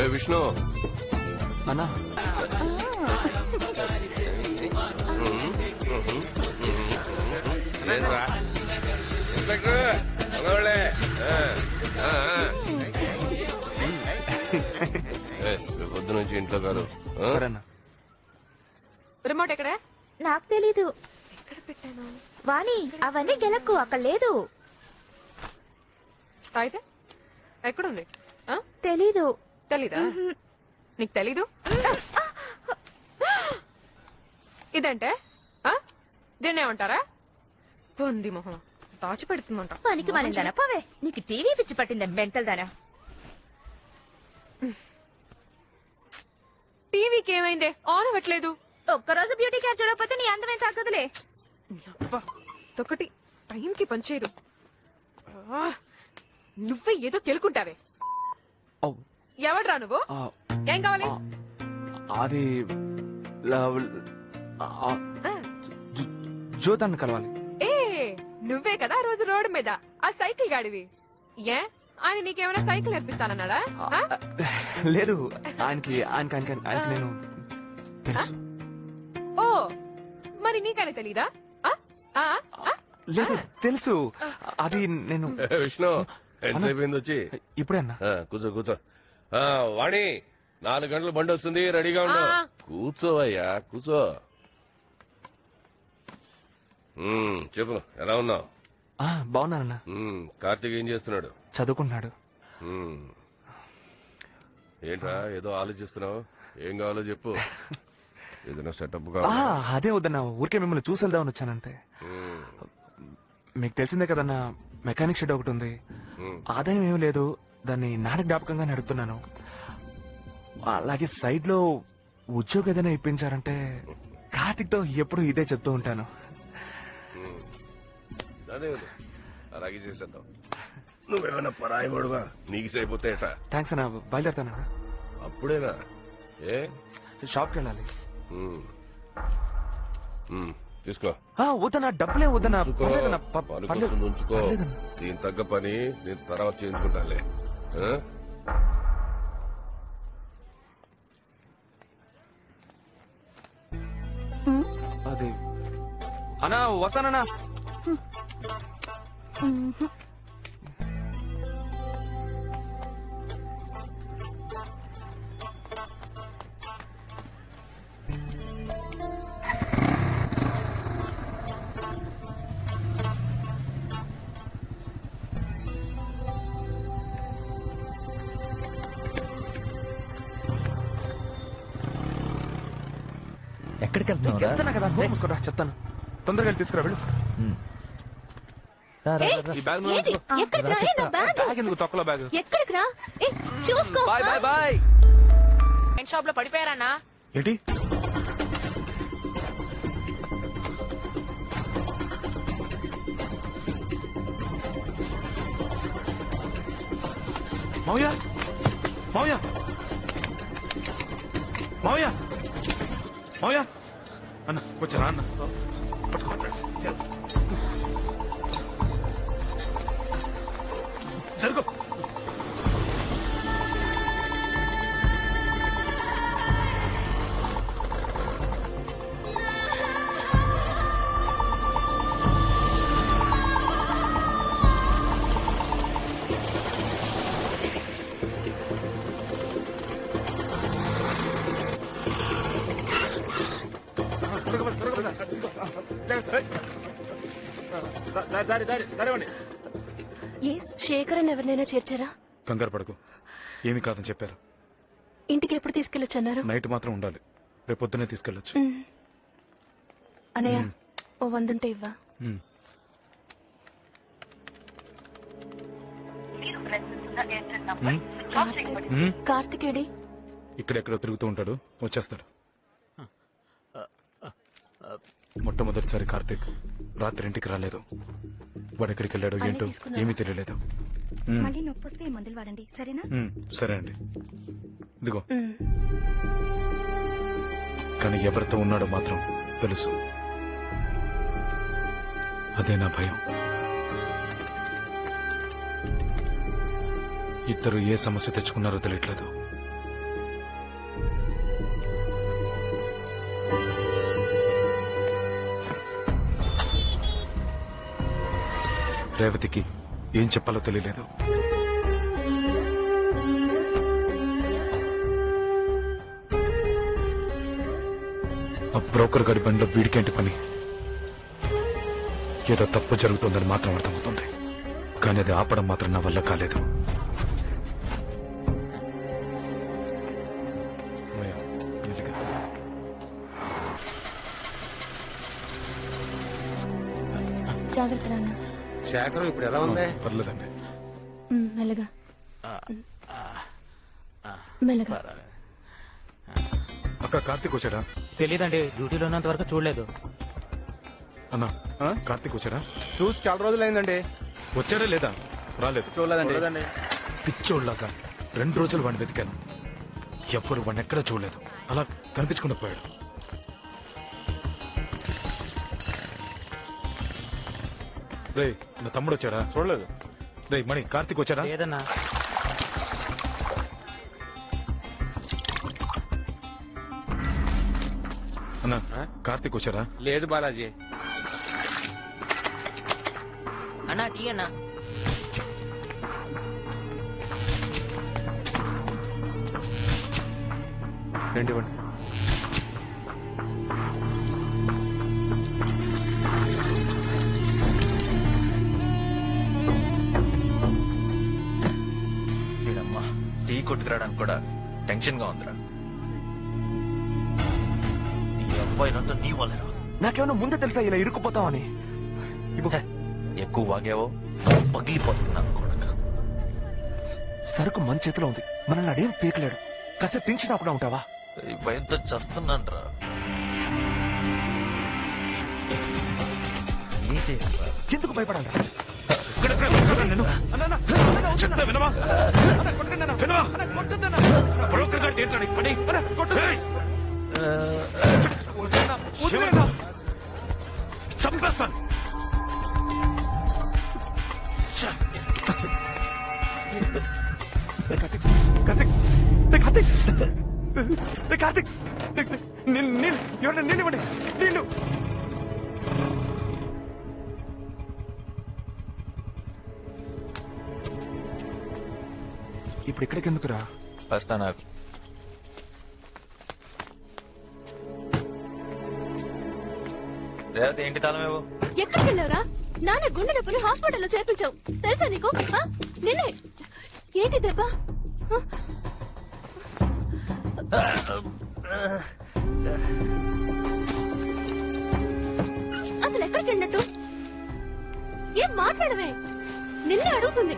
ఏ విష్ణు అన్నా లేదురా. ఇన్స్పెక్టర్, మగవాళ్ళే. పొద్దు నుంచి ఇంట్లో కాదు. సరేనా రిమోట్ ఎక్కడ? నాకు తెలీదు. ఎక్కడ పెట్టాను? వాణి అవన్నీ గెలక్కు, అక్కడ లేదు. అయితే ఎక్కడుంది? ఆ? తెలీదు. తెలీదా? నీకు తెలీదు? ఇదంటే దీన్నేమంటారా? పొంది మొహం దాచి పెడుతుందంట. పనికి మాలిందనా పోవే. నీకు టీవీ పిచ్చి పట్టిందా మెంటల్ దానా? టీవీకి ఏమైందే? ఆన్ అవ్వట్లేదు. ఒక్కరోజు బ్యూటీ కేర్ చూడకపోతే నీ అందమే తగ్గదులే. ఒకటి టైంకి పనిచేయదు. నువ్వే ఏదో కెలుకుంటావే. ఎవడ్రా నువ్వు? ఏం కావాలి? అది జ్యోతాన్ని కలవాలి. ఏ నువ్వే కదా రోజు రోడ్డు మీద ఆ సైకిల్ గాడివి. ఏ ఆయన నీకేమైనా సైకిల్ నేర్పిస్తానన్నాడా? లేదు, ఆయనకి నేను తెలుసు. ఓ మరి నీకైనా తెలీదా? లేదు తెలుసు. అది నేను విష్ణు ఎంతసేపు వచ్చి ఇప్పుడే అన్నా. కూర్చో కూర్చో. వాణి 4 గంటల బండి వస్తుంది, రెడీగా ఉండు. కూర్చోవయ్యా కూర్చో. చెప్పు, ఎలా ఉన్నావు? బాగున్నానన్నా. కార్తీక్ ఏం చేస్తున్నాడు? చదువుకుంటున్నాడు. ఏంట్రా ఏదో ఆలోచిస్తున్నావు? ఏం కావాలో చెప్పు. ఏదైనా సెటప్ అదే వద్దన్నా, ఊరికే మిమ్మల్ని చూసి వెళ్దామని వచ్చానంతే. మీకు తెలిసిందే కదన్నా, మెకానిక్ షెడ్ ఒకటి ఉంది. ఆదాయం ఏమి లేదు, దాన్ని నాన్న జ్ఞాపకంగా నడుపుతున్నాను. అలాగే సైడ్ లో ఉద్యోగం ఏదైనా ఇప్పించారంటే కార్తిక్ తో ఎప్పుడు ఇదే చెప్తూ ఉంటాను. అలాగే చేసేద్దాం. నువ్వేమైనా పరాయవాడుగా నీకు సరిపోతే థ్యాంక్స్ అన్నా, బయలుదేరుతానా? అప్పుడేనా? ఏ షాప్కి వెళ్ళాలి. తీసుకో. వద్దన్నా, డబ్బులే వద్దన్నా. ఉంచుకో. దీని తగ్గ పని నేను తర్వాత చేయించుకుంటానులే. అది అన్నా వస్తానన్నా. ఎక్కడికి వెళ్తున్నా కదా, మూసుకోరా చెప్తాను. తొందరగా వెళ్ళి తీసుకురా, వెళ్ళు. ఈ బ్యాగ్ బ్యాగ్ ఎందుకు? తొక్కలో బ్యాగ్. ఎక్కడికి రా? చూసుకో. Bye bye bye. షాప్ లో పడిపోయారన్నా? ఏంటి? మావయ్య మావయ్య మావయ్య మావయ్య అన్న వచ్చారా? అన్న జరుగు. శేఖర్ అని ఎవరినైనా చేర్చారా? కంగారు పడకు, ఏమి కాదని చెప్పారు. ఇంటికి ఎప్పుడు తీసుకెళ్ళొచ్చన్నారు? నైట్ మాత్రం ఉండాలి, రేపు పొద్దునే తీసుకెళ్ళొచ్చు. అన్నయ్య ఓ 100 ఉంటే ఇవ్వా. కార్తిక్ ఏడి? ఇక్కడెక్కడో తిరుగుతూ ఉంటాడు, వచ్చేస్తాడు. మొట్టమొదటిసారి కార్తిక్ రాత్రి ఇంటికి రాలేదు. వాడు ఎక్కడికి వెళ్ళాడో ఏంటో ఏమీ తెలియలేదు. మళ్ళీ నొప్పి వస్తే ఈ మందులు వాడండి, సరేనా? సరే అండి, ఇదిగో. కానీ ఎవరితో ఉన్నాడో మాత్రం తెలుసు. అదే నా భయం. ఇద్దరు ఏ సమస్య తెచ్చుకున్నారో తెలియట్లేదు. రేవతికి ఏం చెప్పాలో తెలియలేదు. ఆ బ్రోకర్ గారి బండిలో వీడికేంటి పని? ఏదో తప్పు జరుగుతుందని మాత్రం అర్థమవుతుంది, కానీ అది ఆపడం మాత్రం నా వల్ల కాలేదు. జాగ్రత్త నాన్న. శేఖరం ఇప్పుడు ఎలా ఉంది? పర్లేదండి. మెల్లగా మెల్లగా. అక్క కార్తీక్ వచ్చాడా? తెలీదండి, డ్యూటీలో ఉన్నంత వరకు చూడలేదు. అన్నా కార్తీక్ వచ్చాడా? చూసి చాలా రోజులైందండి. వచ్చాడా లేదా? రాలేదు. చూడలేదండి. పిచ్చోళ్ళగా 2 రోజులు వాడిని వెతికాను, ఎవ్వరు వాడిని ఎక్కడా చూడలేదు. అలా కనిపించకుండా పోయాడు. రే నా తమ్ముడు వచ్చాడా? చూడలేదు. రే మణి కార్తీక్ వచ్చాడా? లేదన్నా. అన్నా కార్తీక్ వచ్చాడా? లేదు బాలాజీ. అన్నా టీ అన్నా. రండి ఇవ్వండి. వీడమ్మా టీ కొట్టుకురావడానికి కూడా టెన్షన్ గా ఉందిరా. ఈ అబ్బాయినంతా నీ వల్లరా. నాకేమన్నా ముందే తెలుసా ఇలా ఇరుక్కుపోతామని? ఎక్కువ వాగావో పగిలిపోతున్నా కూడా. సరుకు మన చేతిలో ఉంది, మనల్ని అడేం పీకలేడు. కాసేపు టెన్షన్ ఆపడా ఉంటావా? ఈ భయంతో చస్తున్నాను రా. ఏం చేయాలి? ఎందుకు భయపడాలి? చంపేస్తాను. కార్తిక్ నీళ్ళు ఇవ్వండి, నీళ్ళు. ఇప్పుడు ఇక్కడికి ఎందుకురా? వస్తా నాకు. రేవతి ఏంటి తాళం ఇవ్వు. ఎక్కడికి వెళ్ళావురా? నాన్న గుండె నొప్పిని హాస్పిటల్లో చేర్పించావు, తెలుసా నీకు? నిన్నే ఏంటి దెబ్బ? అసలు ఎక్కడికి వెళ్ళినట్టు? ఏం మాట్లాడవే? నిన్నే అడుగుతుంది,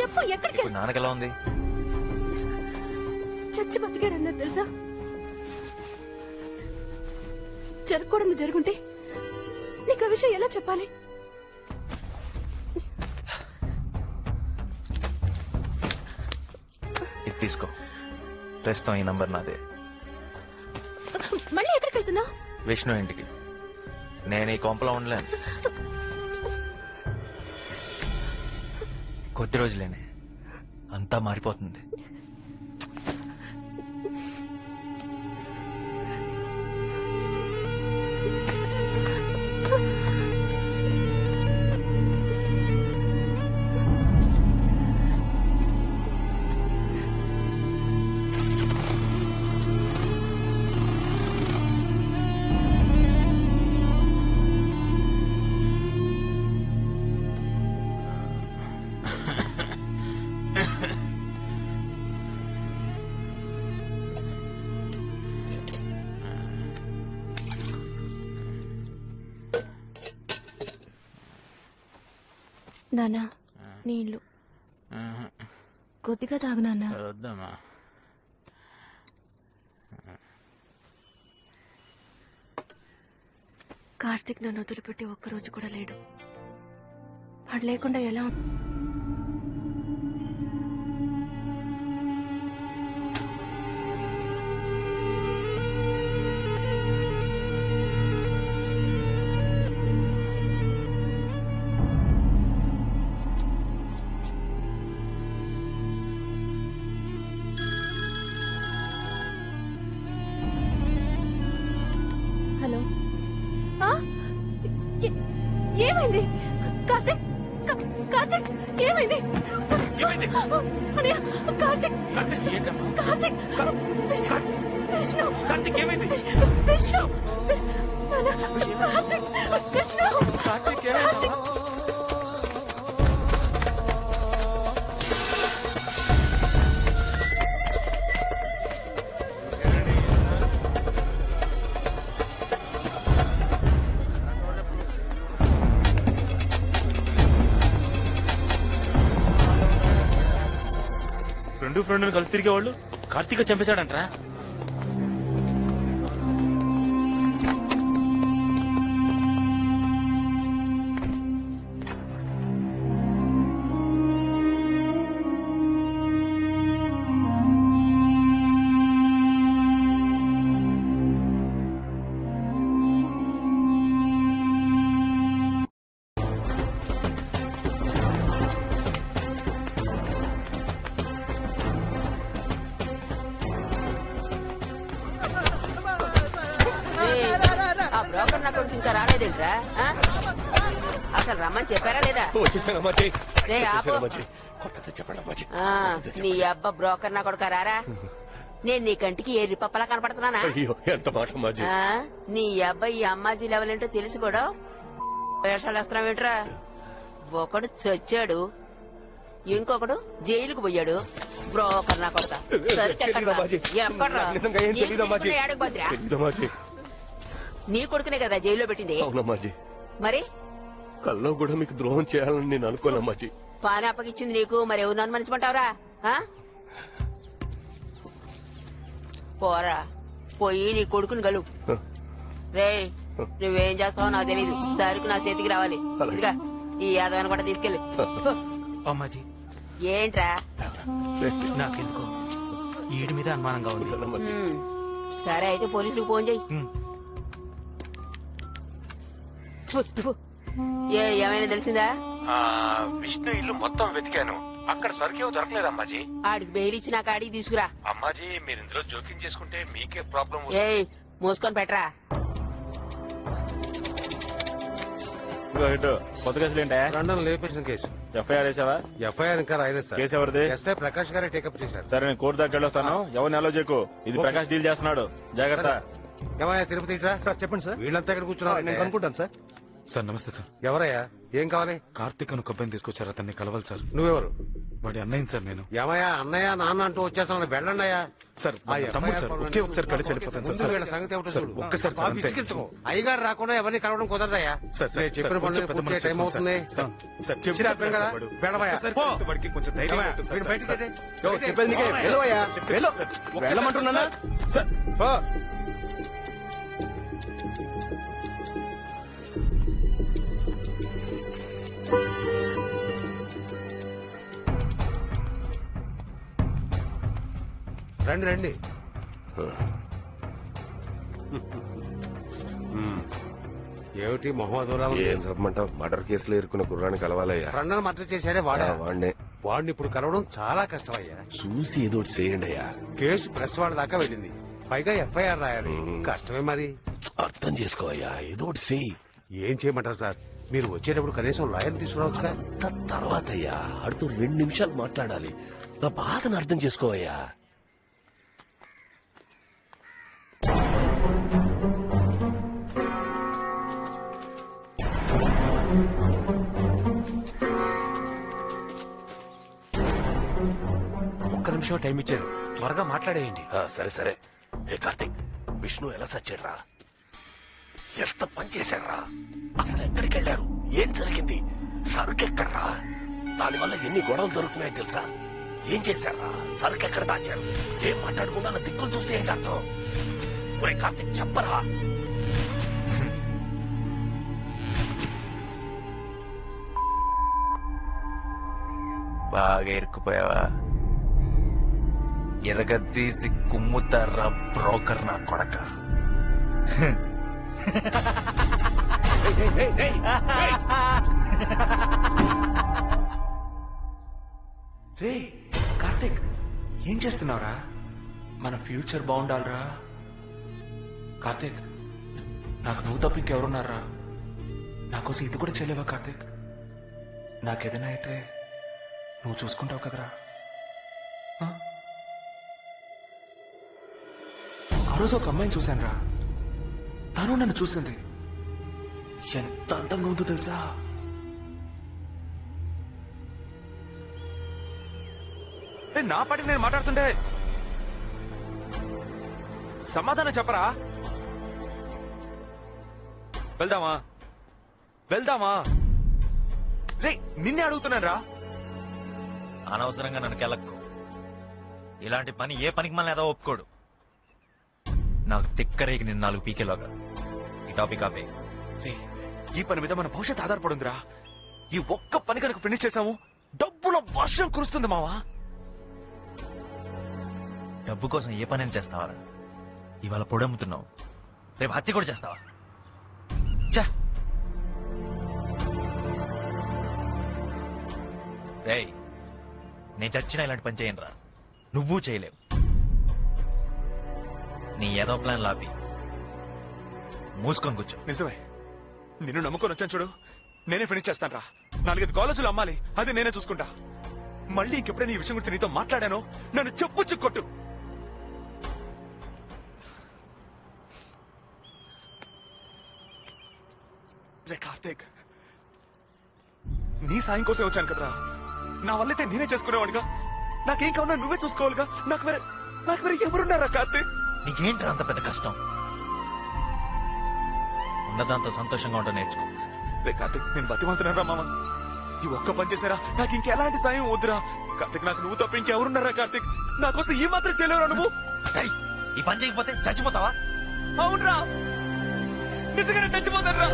చెప్పు ఎక్కడికి? నాన్నకెలా ఉంది? చచ్చి బతికాడన్నారు తెలుసా? జరగకూడదు జరుగుంటే నీకు ఆ విషయం ఎలా చెప్పాలి? ఇది తీసుకో, ప్రస్తుతం ఈ నంబర్ నాదే. మళ్ళీ ఎక్కడికి వెళ్తున్నా? విష్ణు ఇంటికి. నేను ఈ కొంపలో ఉండలేను. కొద్ది రోజులేనే అంతా మారిపోతుంది. నానా నీళ్లు కొద్దిగా తాగు నాన్నా. వద్దమ్మా. కార్తిక్ నన్ను వదిలిపెట్టి ఒక్కరోజు కూడా లేడు. వాడు లేకుండా ఎలా ఏమైంది కార్తిక్ కార్తిక్ ఏమైంది అన్నయ్య కార్తిక్ కార్తిక్ విష్ణు కార్తిక్ ఏమైంది విష్ణు కార్తిక్ విష్ణు కార్తిక్ ఫ్రెండ్ కలిసి తిరిగేవాళ్ళు కార్తీక చంపేశాడంట్రా. ఆ బ్రోకర్ నా కొడుకు ఇంకా రాలేదేంట్రా? అసలు రమ్మని చెప్పారా లేదా? రే, ఆపు. నీ అబ్బ బ్రోకర్ నా కొడుకు రారా? నేను నీ కంటికి ఏ రిపప్పలా కనపడుతున్నానా? ఎంత మాట అమ్మాజీ. నీ అబ్బాయి ఈ అమ్మాజీ లెవెల్ ఏంటో తెలిసి కూడా వేషాలు వేస్తున్నావేంట్రా? ఒకడు చచ్చాడు, ఇంకొకడు జైలుకు పోయాడు. బ్రోకర్ నా కొడుక నీ కొడుకునే కదా జైల్లో పెట్టింది. అవునమ్మాజీ. మరి కల్లో కూడా మీకు ద్రోహం చేయాలని నేను అనుకోనమ్మాజీ. పాని అప్పగిచ్చింది నీకు, మరి ఎవరు అనుమానించమంటావురా? పోరా, పోయి నీ కొడుకుని గలు. రే, నువ్వేం చేస్తావో నాకు తెలీదు. సరుకు నా చేతికి రావాలి. ఇదిగా ఈ యాదవాన్ని కూడా తీసుకెళ్ళి. అమ్మాజీ ఏంట్రా? నాకెందుకో ఈడి మీద అనుమానంగా ఉంది. సరే అయితే పోలీసులకు ఫోన్ చెయ్యి. ఏమైనా తెలిసిందా? విష్ణు ఇల్లు మొత్తం వెతికాను, అక్కడ సరుకేవో దొరకలేదు అమ్మాజీ. ఆడికి బెయిల్ ఇచ్చి నాకు ఆడికి తీసుకురా. అమ్మాజీ మీరు ఇందులో జోక్యం చేసుకుంటే మీకే ప్రాబ్లం. మూసుకొని పెట్టరా. కొత్త కేసులు ఏంటా? లండన్ లేపేసిన కేసు. ఎఫ్ఐఆర్ వేసావా? ఎఫ్ఐఆర్ ఇంకా రాయలేదు సార్. కేసు ఎవరిది? ఎస్ఐ ప్రకాష్ గారే టేకప్ చేశారు. సరే నేను కోర్టు దాకా వెళ్ళొస్తాను. ఎవరిని అలో చేయకు. ఇది ప్రకాష్ డీల్ చేస్తున్నాడు, జాగ్రత్త. ఏమయ్యా తిరుపతి ఇట్రా. సార్ చెప్పండి సార్. వీళ్ళంతా ఇక్కడ కూర్చున్నారు. నేను కనుక్కుంటాను సార్. సార్ నమస్తే సార్. ఎవరయ్యా? ఏం కావాలి? కార్తిక్ అని ఒక అబ్బాయిని తీసుకొచ్చారు, అతన్ని కలవాలి సార్. నువ్వెవరు? వాడి అన్నయ్య సార్. నేను ఏమయ్యా అన్నయ్య నాన్న అంటూ వచ్చేస్తాను, వెళ్ళండి అయ్యా. సార్ తమ్ముడు సార్, ఒకే ఒకసారి కలిసి వెళ్ళిపోతాను సార్. వీళ్ళ సంగతి ఏమిటో చూడు. ఒక్కసారి సార్, అంతే. విసిగించుకో. అయ్యగారు రాకుండా ఎవరిని కలవడం కుదరదయ్యా. నేను చెప్పిన పనులు పూర్తి టైం అవుతుంది. చెప్పి అర్థం కదా, వెళ్ళవయ్యా. కొంచెం ధైర్యం ఉంటుంది సార్. చెప్పేది నీకే. వెళ్ళవయ్యా, వెళ్ళు. వెళ్ళమంటున్నానా సార్? రండి రండి. ఏమిటి మొహమ్మద్? ఏం చెప్పమంటావు? మర్డర్ కేసులో ఇరుక్కున్న కుర్రాన్ని కలవాలయ్యా. ఫ్రెండ్ మర్డర్ చేశాడే వాడా? వాడినే. వాడిని ఇప్పుడు కలవడం చాలా కష్టమయ్యా. చూసి ఏదో ఒకటి చేయండి అయ్యా. కేసు ప్రెస్ వాడి దాకా వెళ్ళింది, పైగా ఎఫ్ఐఆర్ రాయాలి. కష్టమే మరి. అర్థం చేసుకోవయ్యా, ఏదో ఒకటి చెయ్యి. ఏం చేయమంటారు సార్? మీరు వచ్చేటప్పుడు కనీసం లాయర్ తీసుకురావచ్చు కదా. తర్వాత అయ్యా, అడుతూ 2 నిమిషాలు మాట్లాడాలి. నా బాధను అర్థం చేసుకోవయ్యా. ఒక్క నిమిషం టైం ఇచ్చారు, త్వరగా మాట్లాడేయండి. సరే సరే. హే కార్తిక్, విష్ణు ఎలా సచ్చాడ్రా? ఎంత పని చేశాడ్రా? అసలు ఎక్కడికి వెళ్ళారు? ఏం జరిగింది? సరుకెక్కడ్రా? దానివల్ల ఎన్ని గొడవలు జరుగుతున్నాయో తెలుసా? ఏం చేశారా? సరుకెక్కడ దాచారు? ఏం మాట్లాడకుండా దిక్కులు చూసి ఏంటి అర్థం? ఒరే కార్తిక్, చెప్పరా? బాగా ఇరుక్కుపోయావా? ఎరగదీసి కుమ్ముతారా బ్రోకర్ నా కొడక. రే కార్తిక్, ఏం చేస్తున్నావురా? మన ఫ్యూచర్ బాగుండాలరా కార్తిక్. నాకు నువ్వు తప్ప ఇంకెవరున్నారా? నాకోసం ఇది కూడా చేయలేవా కార్తీక్? నాకేదైనా అయితే నువ్వు చూసుకుంటావు కదరా? ఆ రోజు ఒక అమ్మాయిని చూశాను రా, తను నన్ను చూసింది. ఎంత అందంగా ఉందో తెలుసా? నా పాటికి నేను మాట్లాడుతుంటే సమాధానం చెప్పరా? వెళ్దామా వెళ్దామా? రే నిన్నే అడుగుతున్నాను రా. అనవసరంగా నన్ను కెలక్కు. ఇలాంటి పని ఏ పనికి మళ్ళీ ఏదో ఒప్పుకోడు. నాకు తిక్కరేకి నిన్ను 4 పీకేలోగా ఈ టాపిక్ ఆపే. ఈ పని మీద మన భవిష్యత్ ఆధారపడుందిరా. ఈ ఒక్క పని కనుక ఫినిష్ చేసాము డబ్బుల వర్షం కురుస్తుంది మావా. డబ్బు కోసం ఏ పని చేస్తావా? ఇవాళ పొడమ్ముతున్నావు, రేపు హత్య కూడా చేస్తావా? రేయ్, నేను చచ్చినా ఇలాంటి పని చేయనురా. నువ్వు చేయలేవు. నీ ఏదో ప్లాన్ లాపి మూసుకొని కూర్చో. నిజమే, నిన్ను నమ్ముకొని వచ్చాను చూడు. నేనే ఫినిష్ చేస్తాను రా. 4-5 కాలేజీలు అమ్మాలి, అది నేనే చూసుకుంటా. మళ్ళీ ఇంకెప్పుడైనా ఈ విషయం గురించి నీతో మాట్లాడానో నన్ను చెప్పు కొట్టు. రే కార్తీక్, నీ సాయం కోసం వచ్చాను కదరా. నా వల్లైతే నేనే చేసుకునేవాడిగా. నాకేం కావాలో నువ్వే చూసుకోవాలిగా. నాకు వేరే ఎవరున్నారా కార్తీక్? నీకేంట్రా అంత పెద్ద కష్టం? ఉన్నదాంతో సంతోషంగా ఉంటా నేర్చుకో. రే కార్తీక్, నేను బతిమాలుతున్నారా మామ? ఈ ఒక్క పని చేశారా? నాకు ఇంకెలాంటి సాయం వద్దురా కార్తీక్. నాకు నువ్వు తప్ప ఇంకెవరున్నారా కార్తీక్? నా కోసం ఈ మాత్రం చేయలేవురా నువ్వు? ఈ పని చేయకపోతే చచ్చిపోతావా? అవునరా, నిజంగానే చచ్చిపోతానురా.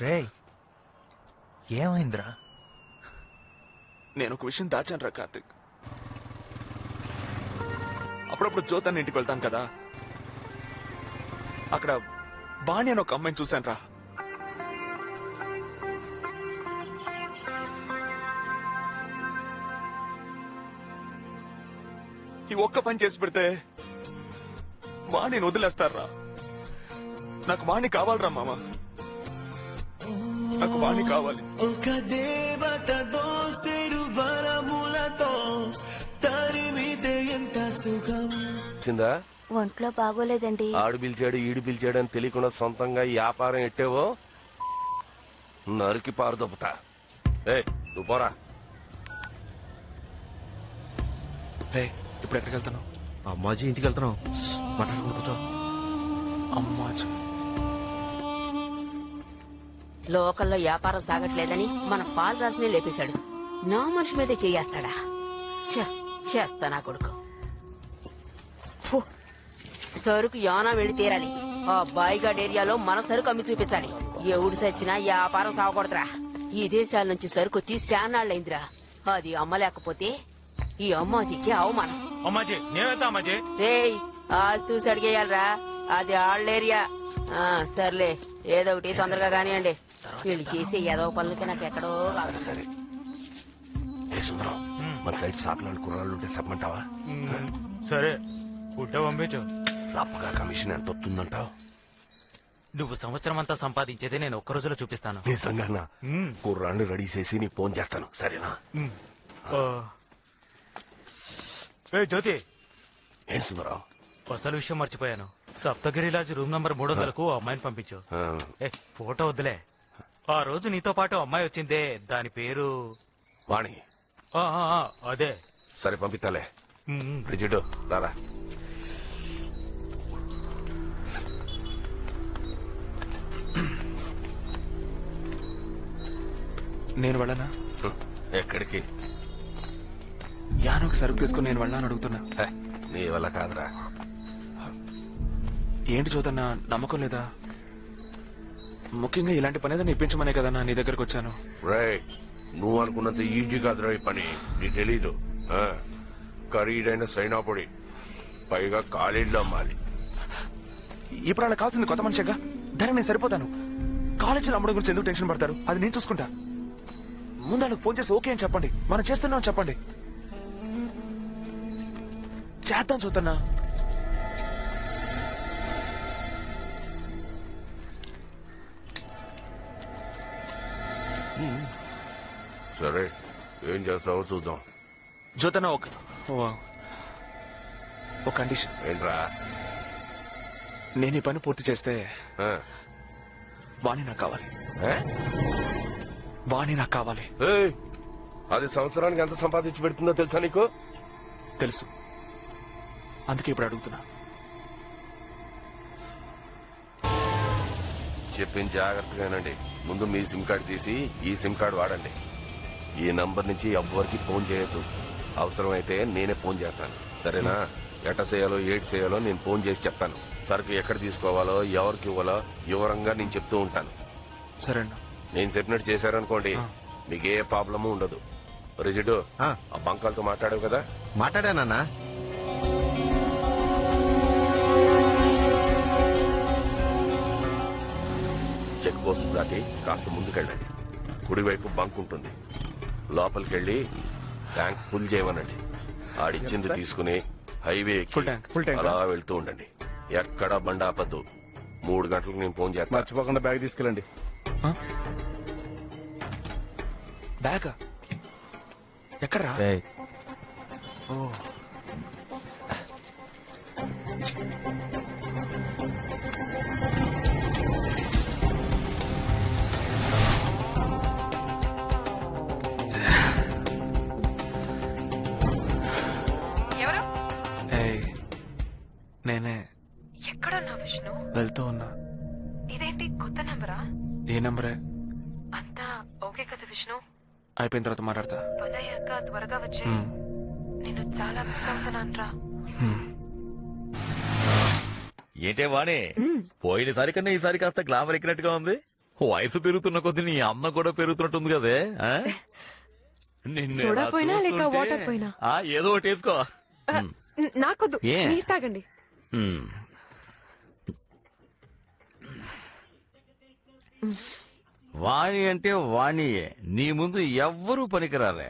రే ఏమైందిరా? నేను ఒక విషయం దాచాను రా కార్తీక్. అప్పుడప్పుడు జ్యోతాన్ని ఇంటికి వెళ్తాను కదా, అక్కడ వాణి అని ఒక అమ్మాయిని చూశాను రా. ఈ ఒక్క పని చేసి పెడితే వాణిని వదిలేస్తారా? నాకు వాణి కావాలరా మామ, నాకు వాణి కావాలి. ఒక దేవత దోసెడు వరములతో తరిమితే ఎంత సుఖం. చిందా ఒంట్లో బాగోలేదండి. ఆడు పిలిచాడు ఈడు పిలిచాడు అని తెలియకుండా సొంతంగా ఈ వ్యాపారం ఎట్టేవో నరికి పారుదొప్పుతా. నువ్వు పోరా. ఇప్పుడు ఎక్కడికి వెళ్తాను? అమ్మాజీ ఇంటికి వెళ్తున్నావు. మాట్లాడుకుంటూ కూర్చో. అమ్మాజీ లోకల్లో వ్యాపారం సాగట్లేదని మన పాలరాజునే లేపేశాడు. నా మనిషి మీదే చేయేస్తాడా? చెత్త నా కొడుకు. ఫు, సరుకు యానా వెళ్లి తీరాలి. ఆ బాయిగాడ్ ఏరియాలో మన సరుకు అమ్మి చూపించాలి. ఎవడు సచ్చినా వ్యాపారం సాగకూడదురా. ఈ దేశాల నుంచి సరుకు వచ్చి శానాళ్ళైందిరా. అది అమ్మలేకపోతే ఈ అమ్మాజీకి అవమానం. అమ్మాజీ నేనైతే అమ్మాజీ. రేయ్, ఆస్తి చూసి అడిగేయాలరా, అది ఆళ్ళ ఏరియా. సర్లే, ఏదో ఒకటి తొందరగా కానివ్వండి. వీళ్ళు చేసే ఏదో పనులకి నాకు ఎక్కడో. సరే ఏ సుందరం, మన సైడ్ సాకులాలు కుర్రాళ్ళు ఉంటే చెప్పమంటావా? సరే పుట్ట పంపించు. లప్పగా కమిషన్ ఎంత వస్తుందంటావు? నువ్వు సంవత్సరం అంతా సంపాదించేది నేను ఒక్క రోజులో చూపిస్తాను. నిజంగానా? కుర్రాళ్ళు రెడీ చేసి నీ ఫోన్ చేస్తాను, సరేనా? జ్యోతి, ఏంటి సుందరం? అసలు విషయం మర్చిపోయాను. సప్తగిరి లాడ్జ్ రూమ్ నంబర్ 300కు అమ్మాయిని పంపించు. ఫోటో వద్దులే. ఆ రోజు నీతో పాటు అమ్మాయి వచ్చిందే, దాని పేరు వాణి. అదే. సరే పంపిస్తాలే. రిజిడు రారా. నేను వెళ్ళనా? ఎక్కడికి? యానోకి సరుకు తీసుకుని నేను వెళ్ళాను అడుగుతున్నా. నీ వల్ల కాదురా. ఏంటి చూదన్నా, నమ్మకం లేదా? ముఖ్యంగా ఇలాంటి పని ఏదైనా ఇప్పించమనే కదన్నా నీ దగ్గరకు వచ్చాను. రైట్, నువ్వు అనుకున్నంత ఈజీ కాదురా ఈ పని. నీ తెలీదు. ఖరీదైన సైనా పొడి, పైగా కాలేజీలో అమ్మాలి. ఇప్పుడు అలా కావాల్సింది కొత్త మనిషిగా. దానికి నేను సరిపోతాను. కాలేజీలో అమ్మడం గురించి ఎందుకు టెన్షన్ పడతారు? అది నేను చూసుకుంటా. ముందు వాళ్ళకి ఫోన్ చేసి ఓకే అని చెప్పండి, మనం చేస్తున్నాం చెప్పండి. చేద్దాం చూద్దన్నా. సరే ఏం చేస్తావో చూద్దాం. జ్యోతన ఒక కండిషన్. ఏంట్రా? నేను ఈ పని పూర్తి చేస్తే వాణి నాకు కావాలి. వాణి నాకు కావాలి. అది సంవత్సరానికి ఎంత సంపాదించి పెడుతుందో తెలుసా నీకు? తెలుసు, అందుకే ఇప్పుడు అడుగుతున్నా. చెప్పింది జాగ్రత్తగానండి. ముందు మీ సిమ్ కార్డు తీసి ఈ సిమ్ కార్డు వాడండి. ఈ నంబర్ నుంచి ఎవ్వరికి ఫోన్ చేయొద్దు. అవసరమైతే నేనే ఫోన్ చేస్తాను. సరేనా? ఎట చేయాలో ఏటి చేయాలో నేను ఫోన్ చేసి చెప్తాను. సరుకు ఎక్కడ తీసుకోవాలో ఎవరికి ఇవ్వాలో వివరంగా నేను చెప్తూ ఉంటాను. సరేనా? నేను చెప్పినట్టు చేశారనుకోండి మీకే ప్రాబ్లము ఉండదు. రిజిడు ఆ బంకాలతో మాట్లాడావు కదా? మాట్లాడానన్నా. చెక్ పోస్ట్ దాటి కాస్త ముందుకెళ్ళండి. కుడివైపు బంక్ ఉంటుంది. లోపలికి వెళ్ళి ట్యాంక్ ఫుల్ చేయమనండి. ఆడిచ్చింది తీసుకుని హైవే అలా వెళ్తూ ఉండండి. ఎక్కడ బండి ఆపద్దు. 3 గంటలకు నేను ఫోన్ చేస్తాను. మర్చిపోకుండా బ్యాగ్ తీసుకెళ్ళండి. బ్యాగ్ ఎక్కడ్రా? ఎవరు? నేనే. ఎక్కడున్నా విష్ణు? వెళ్తూ ఉన్నా. ఇదేంటి కొత్త నంబరా? ఏ నంబరే? అంతా ఓకే కదా విష్ణు? అయిపోయిన తర్వాత మాట్లాడతా. పని అయ్యాక త్వరగా వచ్చి. నేను చాలా మిస్ అవుతున్నానురా. ఏంటే వాణి, పోయినసారి కన్నా ఈసారి కాస్త గ్లామర్ ఎక్కినట్టుగా ఉంది. వయసు పెరుగుతున్న కొద్ది నీ అమ్మ కూడా పెరుగుతున్నట్టుంది కదే. సోడా పోయినా లేక వాటర్ పోయినా ఏదో ఒకటి వేసుకో. నాకొద్దు, మీరు తాగండి. వాణి అంటే వాణియే, నీ ముందు ఎవ్వరూ పనికిరారే.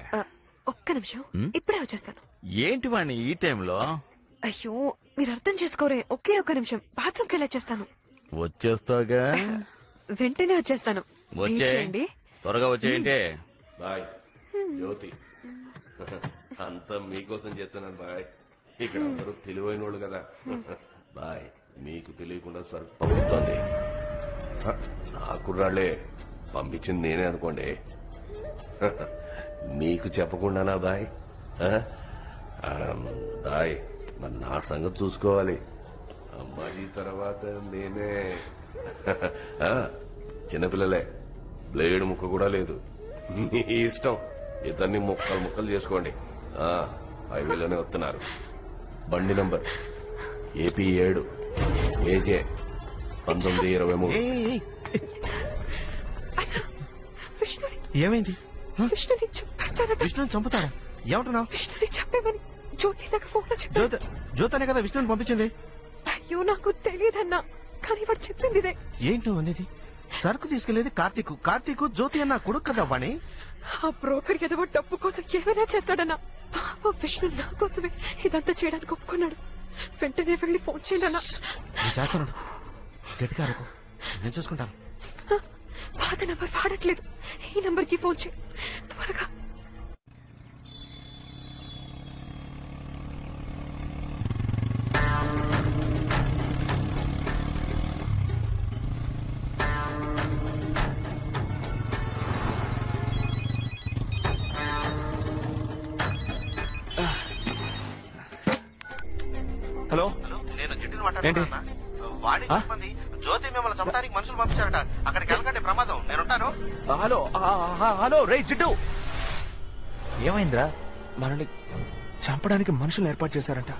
ఒక్క నిమిషం, ఇప్పుడే వచ్చేస్తాను. ఏంటి వాణి ఈ టైంలో? అయ్యో మీరు అర్థం చేసుకోరే. ఒకే ఒక్క నిమిషం, బాత్రూమ్కి వెళ్ళొచ్చేస్తాను. వచ్చేస్తాగా? వెంటనే వచ్చేస్తాను. వచ్చేయండి, త్వరగా వచ్చేయండి. బాయ్ జ్యోతి, అంతా మీకోసం చెప్తున్నాను బాయ్. ఇక్కడ అందరూ తెలివైన వాళ్ళు కదా. బాయ్, మీకు తెలియకుండా సరుకు పంపుతోంది. నా కుర్రాళ్లే పంపించింది నేనే అనుకోండి. నీకు చెప్పకుండానా బాయ్? బాయ్, మరి నా సంగతి చూసుకోవాలి. అమ్మాజీ తర్వాత నేనే. చిన్నపిల్లలే, బ్లేడ్ ముక్క కూడా లేదు. నీ ఇష్టం, ఇద్దరిని ముక్కలు ముక్కలు చేసుకోండి. హైవేలోనే వస్తున్నారు. బండి నంబర్ AP 7 AJ 1923. ఏమైంది? విష్ణుని చంపేస్తాడట. విష్ణుని చంపుతాడా? ఏమంటున్నావు? విష్ణుని చంపేమని జ్యోతి నాకు ఫోన్ లో చెప్పాడు. జ్యోతనే కదా విష్ణుని పంపించింది. అయ్యో నాకు తెలియదన్నా, కానీ వాడు చెప్పింది ఇదే. ఏంటో అనేది? సరుకు తీసుకెళ్లేది కార్తీక్ జ్యోతి అన్న కొడుకు కదా వాణి. ఆ బ్రోకర్ ఏదో డబ్బు కోసం ఏమైనా చేస్తాడన్నా. పాప విష్ణు నా కోసమే ఇదంతా చేయడానికి ఒప్పుకున్నాడు. వెంటనే వెళ్ళి ఫోన్ చేయండి అన్నా. చేస్తాను, గట్టిగా అరకు, నేను చూసుకుంటాను. పాత నంబర్ వాడట్లేదు, ఈ నంబర్ కి ఫోన్ చేయి త్వరగా. హలో, నేను జిడ్డుని మాట్లాడుతున్నా. వాణి చెప్పింది జ్యోతి మిమ్మల్ని చంపడానికి మనుషులు పంపించారట. అక్కడికి వెళ్ళకండి, ప్రమాదం. నేనుంటాను. హలో హలో, రే జిడ్డు, ఏమైందిరా? మనల్ని చంపడానికి మనుషులు ఏర్పాటు చేశారంట.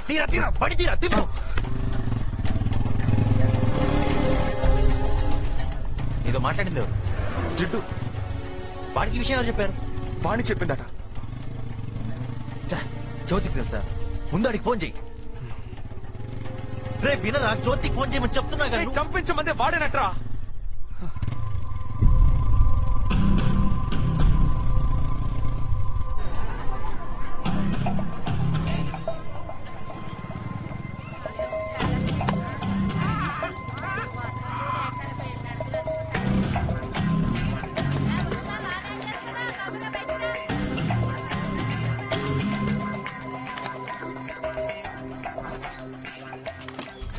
తీరా తీరా, పడి తీరా, తిప్పు. ఏదో మాట్లాడింది ఎవరు? జిడ్డు. వాడికి విషయం ఎవరు చెప్పారు? వాణి చెప్పిందట. జ్యోతికి తెలుసా? ముందు అడిగి ఫోన్ చెయ్యి. రే వినరా, జ్యోతికి ఫోన్ చేయమని చెప్తున్నా కదా. చంపించమందే వాడేనట్రా.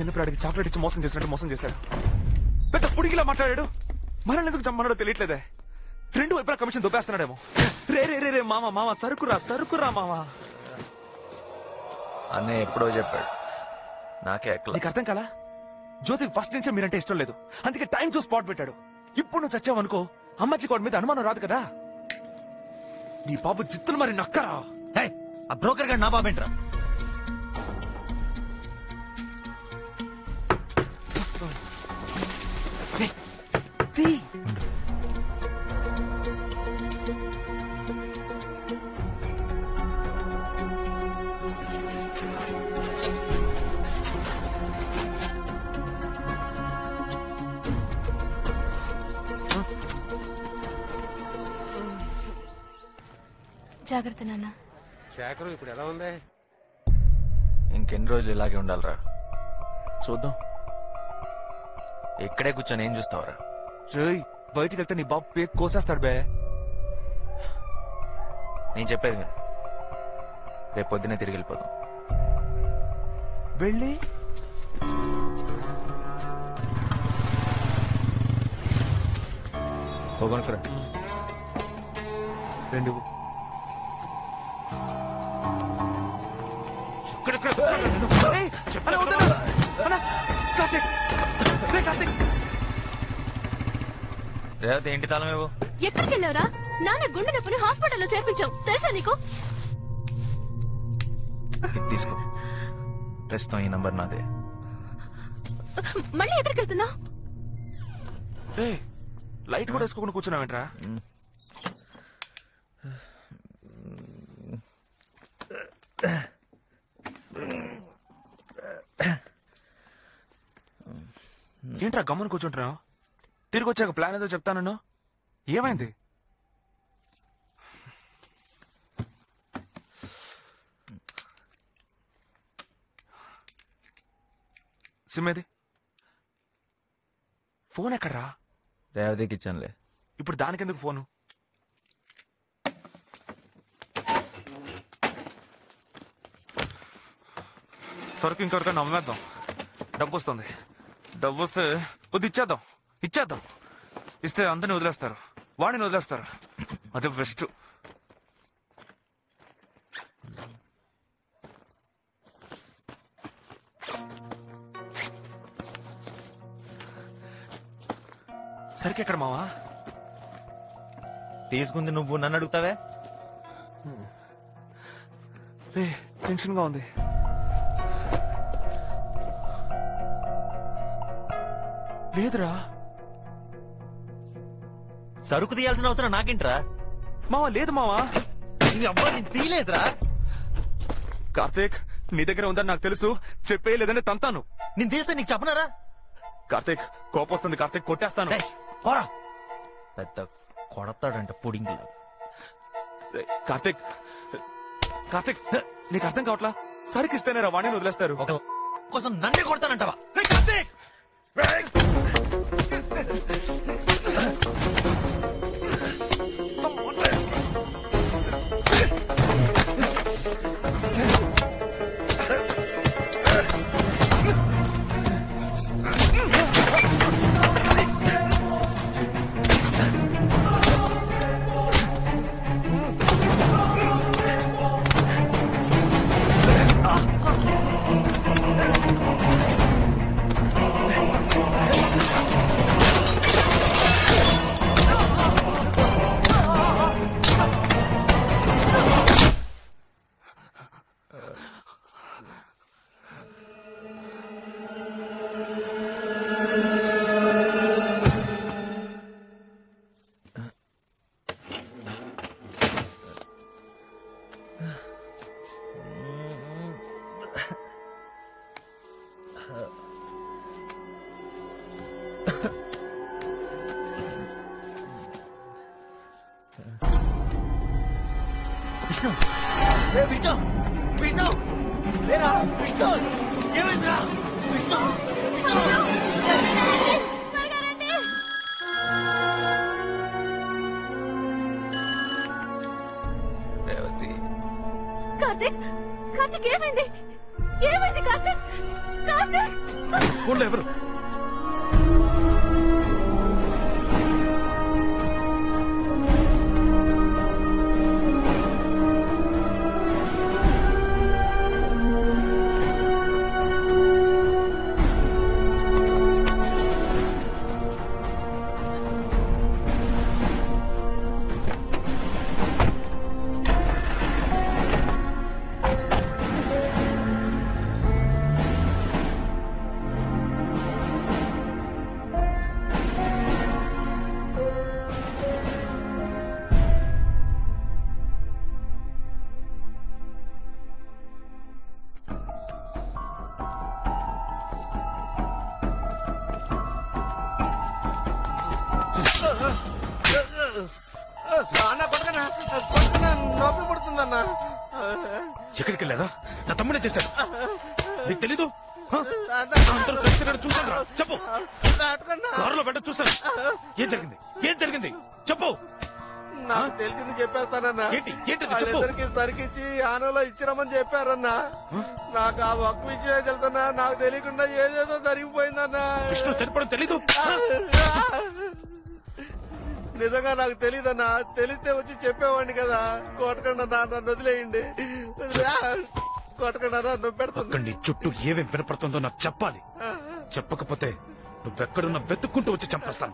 చిన్నపిల్లాడికి చాక్లెట్ ఇచ్చి మోసం చేసినట్టు మోసం చేశాడు. పెద్ద పుడిగిలా మాట్లాడాడు. మనల్ని ఎందుకు చమ్మన్నాడో తెలియట్లేదే. రెండు వైపులా కమిషన్ దొబ్బేస్తున్నాడేమో. రే రే రే రే మామ మామ సరుకురా మామ. అన్నయ్య ఎప్పుడో చెప్పాడు, నాకే ఎక్కల. నీకు అర్థం కాలా? జ్యోతికి ఫస్ట్ నుంచే మీరంటే ఇష్టం లేదు, అందుకే టైం చూసి స్పాట్ పెట్టాడు. ఇప్పుడు నువ్వు చచ్చావనుకో అమ్మాజీ కోడ్ మీద అనుమానం రాదు కదా. నీ బాబు జిత్తులు మరి నక్కరా. ఆ బ్రోకర్ గారు నా బాబేంట్రా? జాగ్రత్త నాన్న. శేఖరం ఇప్పుడు ఎలా ఉంది? ఇంకెన్ని రోజులు ఇలాగే ఉండాలిరా? చూద్దాం. ఇక్కడే కూర్చొని ఏం చూస్తావరా? బయటికి వెళ్తే నీ బాబు పేక్ కోసేస్తాడు బే. నేను చెప్పేది విను, రేపు పొద్దునే తిరిగి వెళ్ళిపోదాం. వెళ్ళి పోగొనుకురా. రెండు రేవతి ఏంటి తాళం ఇవ్వు. ఎక్కడికి వెళ్ళావురా? నాన్న గుండె నొప్పిని హాస్పిటల్లో చేర్పించాం తెలుసా నీకు? ఇది తీసుకో, ప్రస్తుతం ఈ నంబర్ నాదే. మళ్ళీ ఎక్కడికి వెళ్తున్నావు? లైట్ కూడా వేసుకోకుండా కూర్చున్నావేంట్రా? ఏంట్రా గమ్మున కూర్చుంటున్నావు? తిరిగి వచ్చాక ప్లాన్ ఏదో చెప్తాను. ఏమైంది? సిమ్ ఏది? ఫోన్ ఎక్కడ్రా? రేవతికి ఇచ్చానులే. ఇప్పుడు దానికెందుకు ఫోను? సరుకు ఇంకొకరికన్నా అమ్మేద్దాం, డబ్బు వస్తుంది. డబ్బు వస్తే వద్దు ఇచ్చేద్దాం. ఇస్తే అందరిని వదిలేస్తారు, వాడిని వదిలేస్తారు. అదే బెస్ట్. సరికెక్కడ మావా? తీసుకుంది నువ్వు నన్ను అడుగుతావే? టెన్షన్ గా ఉంది. లేదురా, సరుకు తీయాల్సిన అవసరం నాకేంట్రా? మావా లేదు మావా. తీయలేదురా. కార్తీక్ నీ దగ్గర ఉందని నాకు తెలుసు, చెప్పేయలేదని తంతాను. నేను తీస్తే నీకు చెప్పనారా? కార్తీక్ కోపం వస్తుంది. కార్తీక్ కొట్టేస్తాను. పెద్ద కొడతాడంట పుడింగ్. కార్తీక్ నీకు అర్థం కావట్లా? సరికిస్తేనే రా వాడిని వదిలేస్తారు. ఒక కోసం నన్నే కొడతానంటావా? విష్ణు విష్ణు విష్ణు లేరా? విష్ణు ఏమైందిరా? విష్ణు రేవతి. కార్తీక్ ఏమైంది? కార్తీక్ ఫోన్లో ఎవరు? అన్న కొట్టకన్నా కొట్టకన్నా నొప్పి పడుతుందన్నా. ఎక్కడికి వెళ్ళారా? నా తమ్ముడే చేశాడు. నీకు తెలీదు? చూసాను. చెప్పు. కారులో పెట్ట చూసాను. ఏం జరిగింది? ఏం జరిగింది? చెప్పు. నాకు తెలిసింది చెప్పేస్తానన్నా. చెప్పు. సరికిచ్చి ఆనలో ఇచ్చిరమని చెప్పారన్నా. నాకు ఆ ఒక్క విషయమే తెలుసన్నా. నాకు తెలియకుండా ఏదేదో జరిగిపోయిందన్నా. విష్ణు చనిపోవడం తెలీదు? నిజంగా నాకు తెలీదన్నా. తెలిస్తే వచ్చి చెప్పేవాడిని కదా. కొట్టకుండా నన్ను వదిలేయండి. కొట్టకుండా నన్ను పెడుతుంది. నీ చుట్టూ ఏమేం వినపడుతుందో నాకు చెప్పాలి. చెప్పకపోతే నువ్వెక్కడున్నా వెతుక్కుంటూ వచ్చి చంపేస్తాను.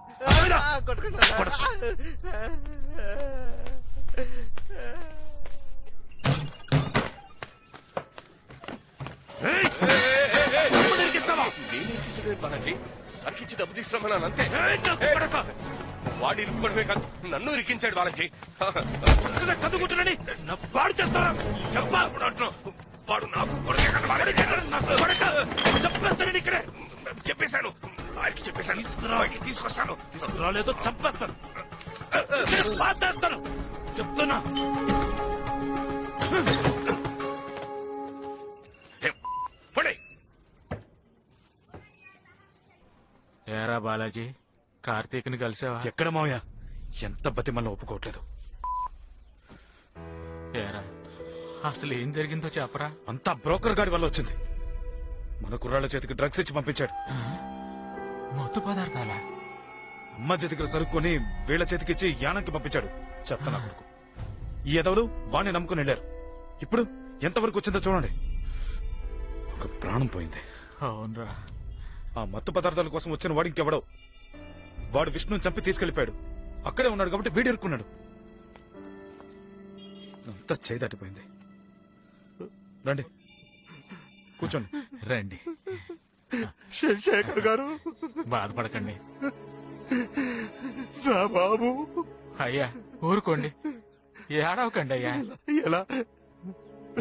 బాలాజీ సరికిచ్చి డబ్బు తీసుకురామన్నాను అంతే. వాడి ఇరుక్కోవడమే కాదు నన్ను ఇరికించాడు బాలాజీ. చదువుకుంటున్నాని వాడు చేస్తారా? వాడు నాకు చెప్పేస్తాను. ఇక్కడే చెప్పేశాను. ఆయనకి చెప్పేశాను. తీసుకొస్తాను. తీసుకురాలేదో చంపేస్తాను. చెప్తున్నా. ఏరా బాలాజీ, కార్తీక్ ని కలిసావా? ఎక్కడ మావయ్య? ఎంత బతిమల్లో ఒప్పుకోవట్లేదు. ఏరా అసలు ఏం జరిగిందో చెప్పరా. అంతా బ్రోకర్ గాడి వల్ల వచ్చింది. మన కుర్రాళ్ళ చేతికి డ్రగ్స్ ఇచ్చి పంపించాడు. మత్తు పదార్థాలా? అమ్మ చేతికి సరుక్కొని వీళ్ల చేతికిచ్చి యానంకి పంపించాడు. చెప్తాను కొడుకు. ఈ ఎదవలు వాణ్ణి నమ్ముకుని వెళ్ళారు. ఇప్పుడు ఎంతవరకు వచ్చిందో చూడండి. ఒక ప్రాణం పోయింది. అవునరా. ఆ మత్తు పదార్థాల కోసం వచ్చిన వాడు ఇంకెవడో. వాడు విష్ణుని చంపి తీసుకెళ్లిపోయాడు. అక్కడే ఉన్నాడు కాబట్టి వీడు ఇరుక్కున్నాడు. అంతా చేయి దాటిపోయింది. రండి కూర్చోండి. రండి. శేఖర్ గారు బాధపడకండి. నా బాబు. అయ్యా ఊరుకోండి, ఏడవకండి అయ్యా. ఎలా?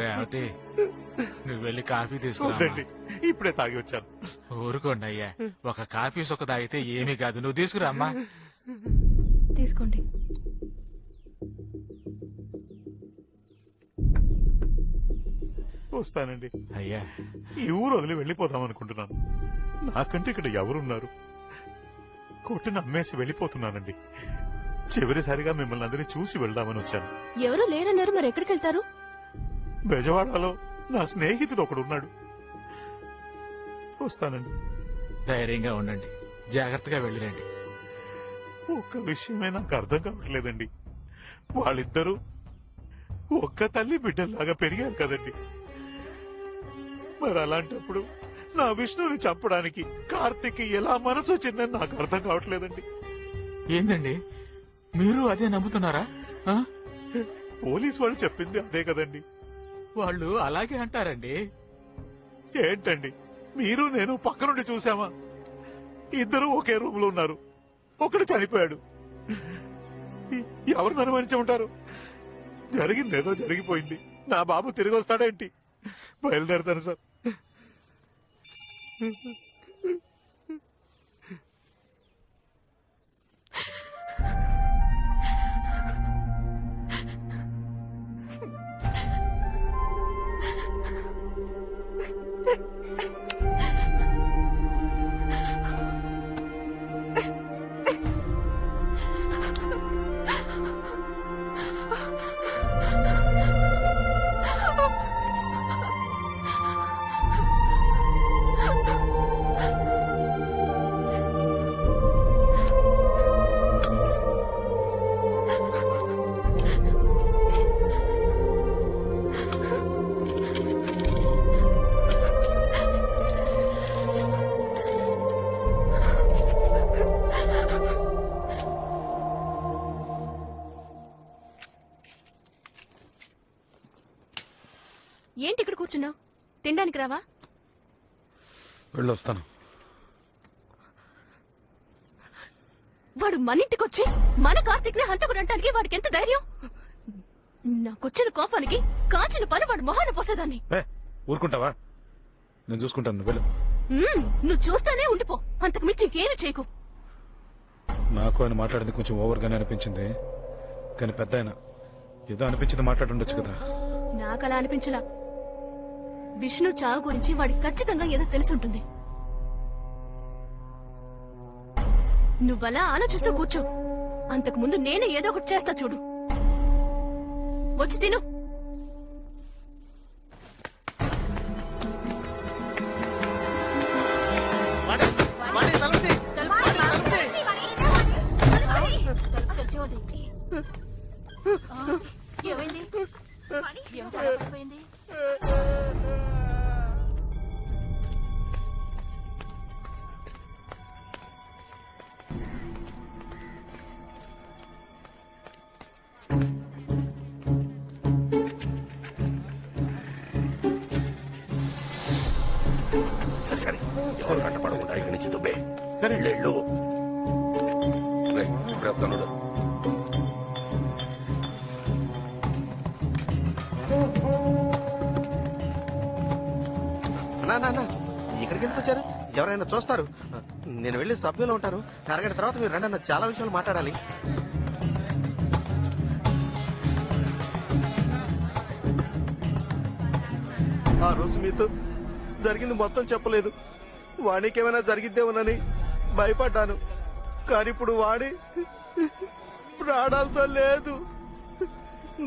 రేవతి నువ్వు వెళ్ళి కాఫీ తీసుకురా. ఇప్పుడే తాగి వచ్చాను. ఊరుకోండి అయ్యా, ఒక కాఫీ సొక్క తాగితే ఏమీ కాదు. నువ్వు తీసుకురా అమ్మా. తీసుకోండి. వస్తానండి. అయ్యా ఈ ఊరు వదిలి వెళ్ళిపోదాం అనుకుంటున్నాను. నాకంటే ఇక్కడ ఎవరున్నారు? కొట్టుని అమ్మేసి వెళ్ళిపోతున్నానండి. చివరిసారిగా మిమ్మల్ని అందరినీ చూసి వెళ్దామని వచ్చాను. ఎవరు లేరన్నారు, మరి ఎక్కడికి వెళ్తారు? బెజవాడలో నా స్నేహితుడు ఒకడున్నాడు. వస్తానండి. ధైర్యంగా ఉండండి, జాగ్రత్తగా వెళ్ళిరండి. ఒక్క విషయమే నాకు అర్థం కావట్లేదండి. వాళ్ళిద్దరూ ఒక్క తల్లి బిడ్డల్లాగా పెరిగారు కదండి. మరి అలాంటప్పుడు నా విష్ణుని చంపడానికి కార్తీక్ ఎలా మనసు వచ్చిందని నాకు అర్థం కావట్లేదండి. ఏందండి మీరు అదే నమ్ముతున్నారా? పోలీసు వాళ్ళు చెప్పింది అదే కదండి. వాళ్ళు అలాగే అంటారండి. ఏంటండి మీరు నేను పక్క నుండి చూసామా? ఇద్దరు ఒకే రూమ్ లో ఉన్నారు. ఒకడు చనిపోయాడు. ఎవరిని అనుమానించమంటారు? జరిగిందేదో జరిగిపోయింది. నా బాబు తిరిగి వస్తాడేంటి? బయలుదేరతాను సార్. ఏంటి ఇక్కడ కూర్చున్నావు? తినడానికి రావా? వెళ్ళొస్తాను. వాడు మన ఇంటికొచ్చి మన కార్తీక్ ని హంతకుడు అంటానికి వాడికి ఎంత ధైర్యం? నాకొచ్చిన కోపానికి కాచిన పని వాడు మొహాన పోసేదాన్ని. ఊరుకుంటావా? నేను చూసుకుంటాను, నువ్వు వెళ్ళు. నువ్వు చూస్తానే ఉండిపో, అంతకు మించి ఇంకేమి చేయకు. నాకు ఆయన మాట్లాడింది కొంచెం ఓవర్ గానే అనిపించింది, కానీ పెద్ద ఆయన ఏదో అనిపించింది మాట్లాడుండొచ్చు కదా. నాకలా అనిపించలా. విష్ణు చావు గురించి వాడికి ఖచ్చితంగా ఏదో తెలుసుంటుంది. నువ్వలా ఆలోచిస్తూ కూర్చో, అంతకు ముందు నేనే ఏదో ఒకటి చేస్తా చూడు. వచ్చి తిను. ఏమైంది? ఏం తడబడిపోయింది? సరే సరే, ఎవరు కట్టపడకుండా ఇక్కడి నుంచి దుబ్బే. సరే వెళ్ళు. తమ్ముడు, అన్నా ఇక్కడికి ఎందుకు వచ్చారు? ఎవరైనా చూస్తారు. నేను వెళ్ళి సభ్యులు ఉంటాను. అరగంట తర్వాత మీరు రండి అన్న, చాలా విషయాలు మాట్లాడాలి. ఆ రోజు మీతో జరిగింది మొత్తం చెప్పలేదు. వాడికి ఏమైనా జరిగిద్దేమోనని భయపడ్డాను. కానీ ఇప్పుడు వాడి ప్రాణాలతో లేదు.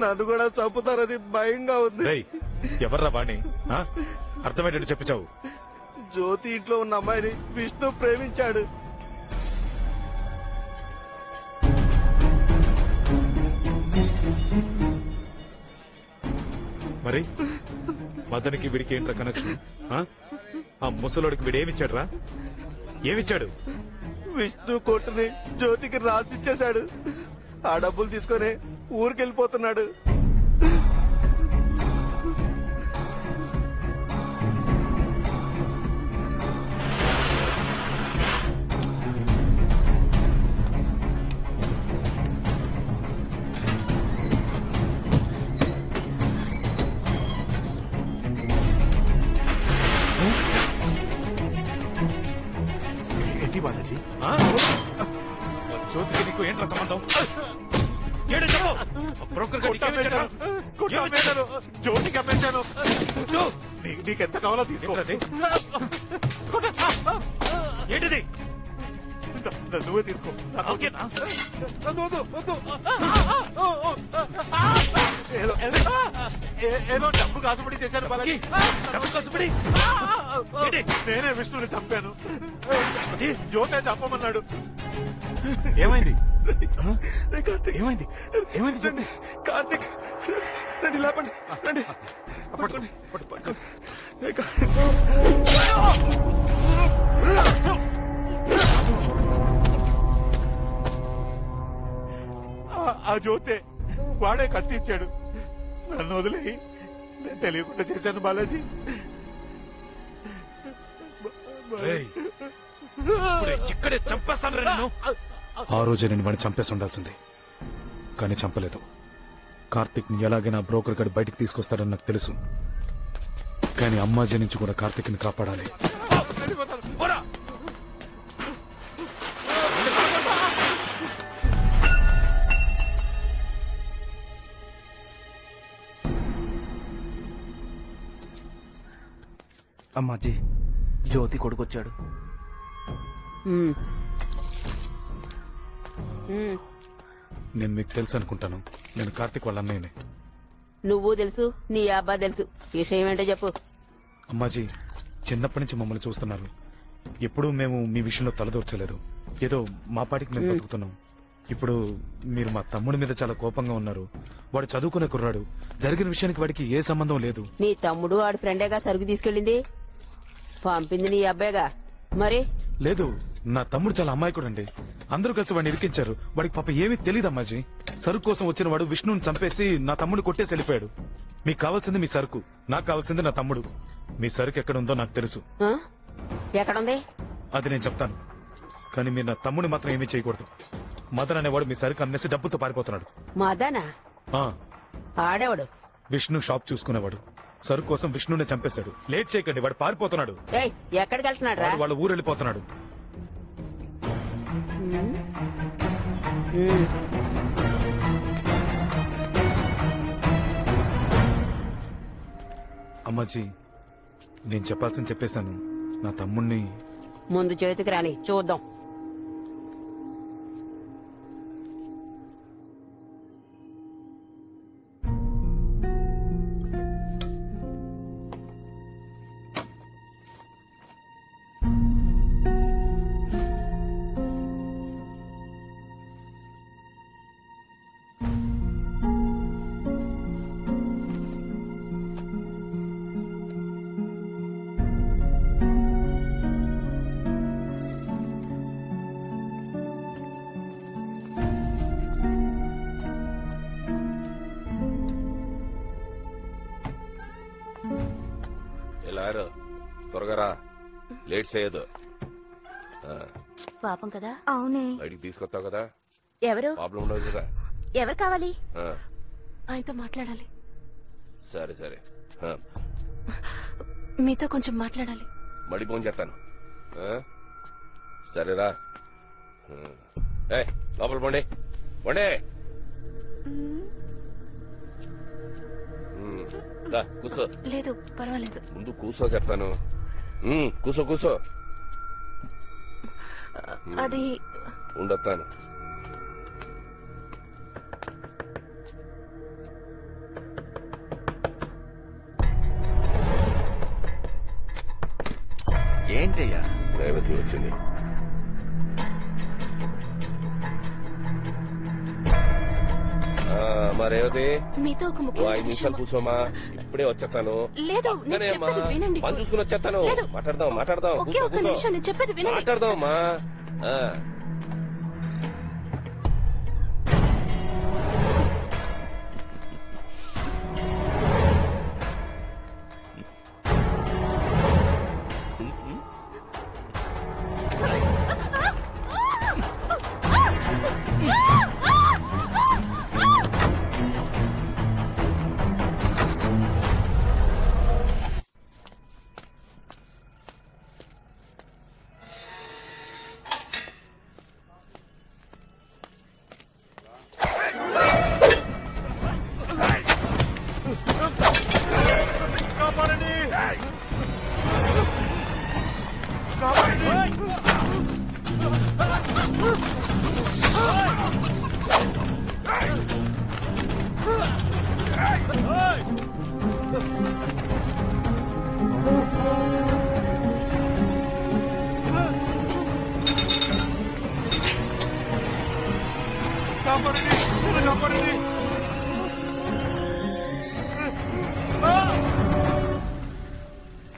నన్ను కూడా చంపుతారని భయంగా ఉంది. ఎవర్రా వాణి? అర్థమయ్యేటట్టు చెప్పిచావు. జ్యోతి ఇంట్లో ఉన్న అమ్మాయిని విష్ణు ప్రేమించాడు. మరి మదనికి వీడికి ఏంట్రా కనెక్షన్? ఆ ముసలోడికి వీడేమిచ్చాడు రా? ఏమిచ్చాడు? విష్ణు కొట్టుని జ్యోతికి రాసిచ్చేశాడు. ఆ డబ్బులు తీసుకొని ఊరికెళ్ళిపోతున్నాడు. ఏంటి బాలాజీ? జ్యోతికి నీకు ఏంట్రా సంబంధం? జ్యోతికి అమ్మేశాను. నీకెంత కావాలో తీసుకో. ఏంటిది? నువ్వే తీసుకో. ఏదో డబ్బు కాసుపడి చేశాను బాలాజీ. నేనే విష్ణుని చంపాను. జ్యోతే చంపమన్నాడు. ఏమైంది? ఏమైంది? ఏమైంది చెప్పండి. కార్తీక్, రండి లేపండి, రండి. పట్టుకోండి. ఆ జ్యోతే వాడే కత్తిచ్చాడు. నన్ను వదిలేయి, నేను తెలియకుండా చేశాను బాలాజీ. ఇక్కడే చంపేస్తాను నేను. ఆ రోజే నేను వాడిని చంపేసి ఉండాల్సింది, కానీ చంపలేదు. కార్తిక్ ని ఎలాగైనా బ్రోకర్ గడి బయటికి తీసుకొస్తాడని నాకు తెలుసు, కానీ అమ్మాజీ నుంచి కూడా కార్తిక్ ని కాపాడాలి. అమ్మాజీ, జ్యోతి కొడుకొచ్చాడు. నేను మీకు తెలుసు అనుకుంటాను. నేను కార్తిక్ వాళ్ళ అన్నయ్యనే. నువ్వు తెలుసు, నీ అబ్బా తెలుసు. విషయం ఏంటో చెప్పు. అమ్మాజీ, చిన్నప్పటి నుంచి మమ్మల్ని చూస్తున్నారు. ఎప్పుడూ మేము మీ విషయంలో తలదూర్చలేదు. ఏదో మా పాటికి మేము బతుకుతున్నాం. ఇప్పుడు మీరు మా తమ్ముడి మీద చాలా కోపంగా ఉన్నారు. వాడు చదువుకునే కుర్రాడు. జరిగిన విషయానికి వాడికి ఏ సంబంధం లేదు. నీ తమ్ముడు ఆడి ఫ్రెండేగా సరుకు తీసుకెళ్ళింది. పంపింది నీ అబ్బాయిగా. మరి లేదు, నా తమ్ముడు చాలా అమాయకుడండి. అందరూ కలిసి వాడిని ఇరికించారు. వాడికి పాప ఏమీ తెలియదు అమ్మాజీ. సరుకు కోసం వచ్చిన వాడు విష్ణుని చంపేసి నా తమ్ముడు కొట్టేసి వెళ్ళిపోయాడు. మీకు కావాల్సింది మీ సరుకు, నాకు కావాల్సింది నా తమ్ముడు. మీ సరుకు ఎక్కడ ఉందో నాకు తెలుసు. ఎక్కడుంది అది నేను చెప్తాను, కానీ మీరు నా తమ్ముడిని మాత్రం ఏమీ చేయకూడదు. మదన్ అనేవాడు మీ సరుకు అమ్మేసి డబ్బుతో పారిపోతున్నాడు. మదనా? ఆడేవాడు విష్ణు షాప్ చూసుకునేవాడు. సరుకు కోసం విష్ణునే చంపేశాడు. లేట్ చేయకండి, వాడు పారిపోతున్నాడు. ఎక్కడికి వెళ్తున్నాడు రా? వాళ్ళ ఊరు వెళ్ళిపోతున్నాడు. అమ్మాజీ, నేను చెప్పాల్సింది చెప్పేశాను. నా తమ్ముణ్ణి ముందు చేతికి రాని చూద్దాం. త్వరగా రా, లేట్ చేయదు. పాపం కదా. అవునే, బయటికి తీసుకొస్తావు కదా, ఎవరు ప్రాబ్లం ఉండదు కదా. ఎవరు కావాలి? ఆయనతో మాట్లాడాలి. సరే సరే, మీతో కొంచెం మాట్లాడాలి. మడి ఫోన్ చేస్తాను. సరేరా, లోపల పోండి పోండి. కూర్చో. లేదు పర్వాలేదు. ముందు కూర్చో చెప్తాను. కూర్చో కూర్చో. అది ఉండొస్తాను. ఏంటయ్యా? రేవతి వచ్చింది. మా రేవతి, మీతో ఒక 5 నిమిషాలు కూర్చోమా, ఇప్పుడే వచ్చేస్తాను. లేదు నేను చెప్పేది వినండి. పని చూసుకుని వచ్చేస్తాను. మాట్లాడదాం. ఒకే ఒక్క నిమిషం, నేను చెప్పేది వినండి. మాట్లాడదామా?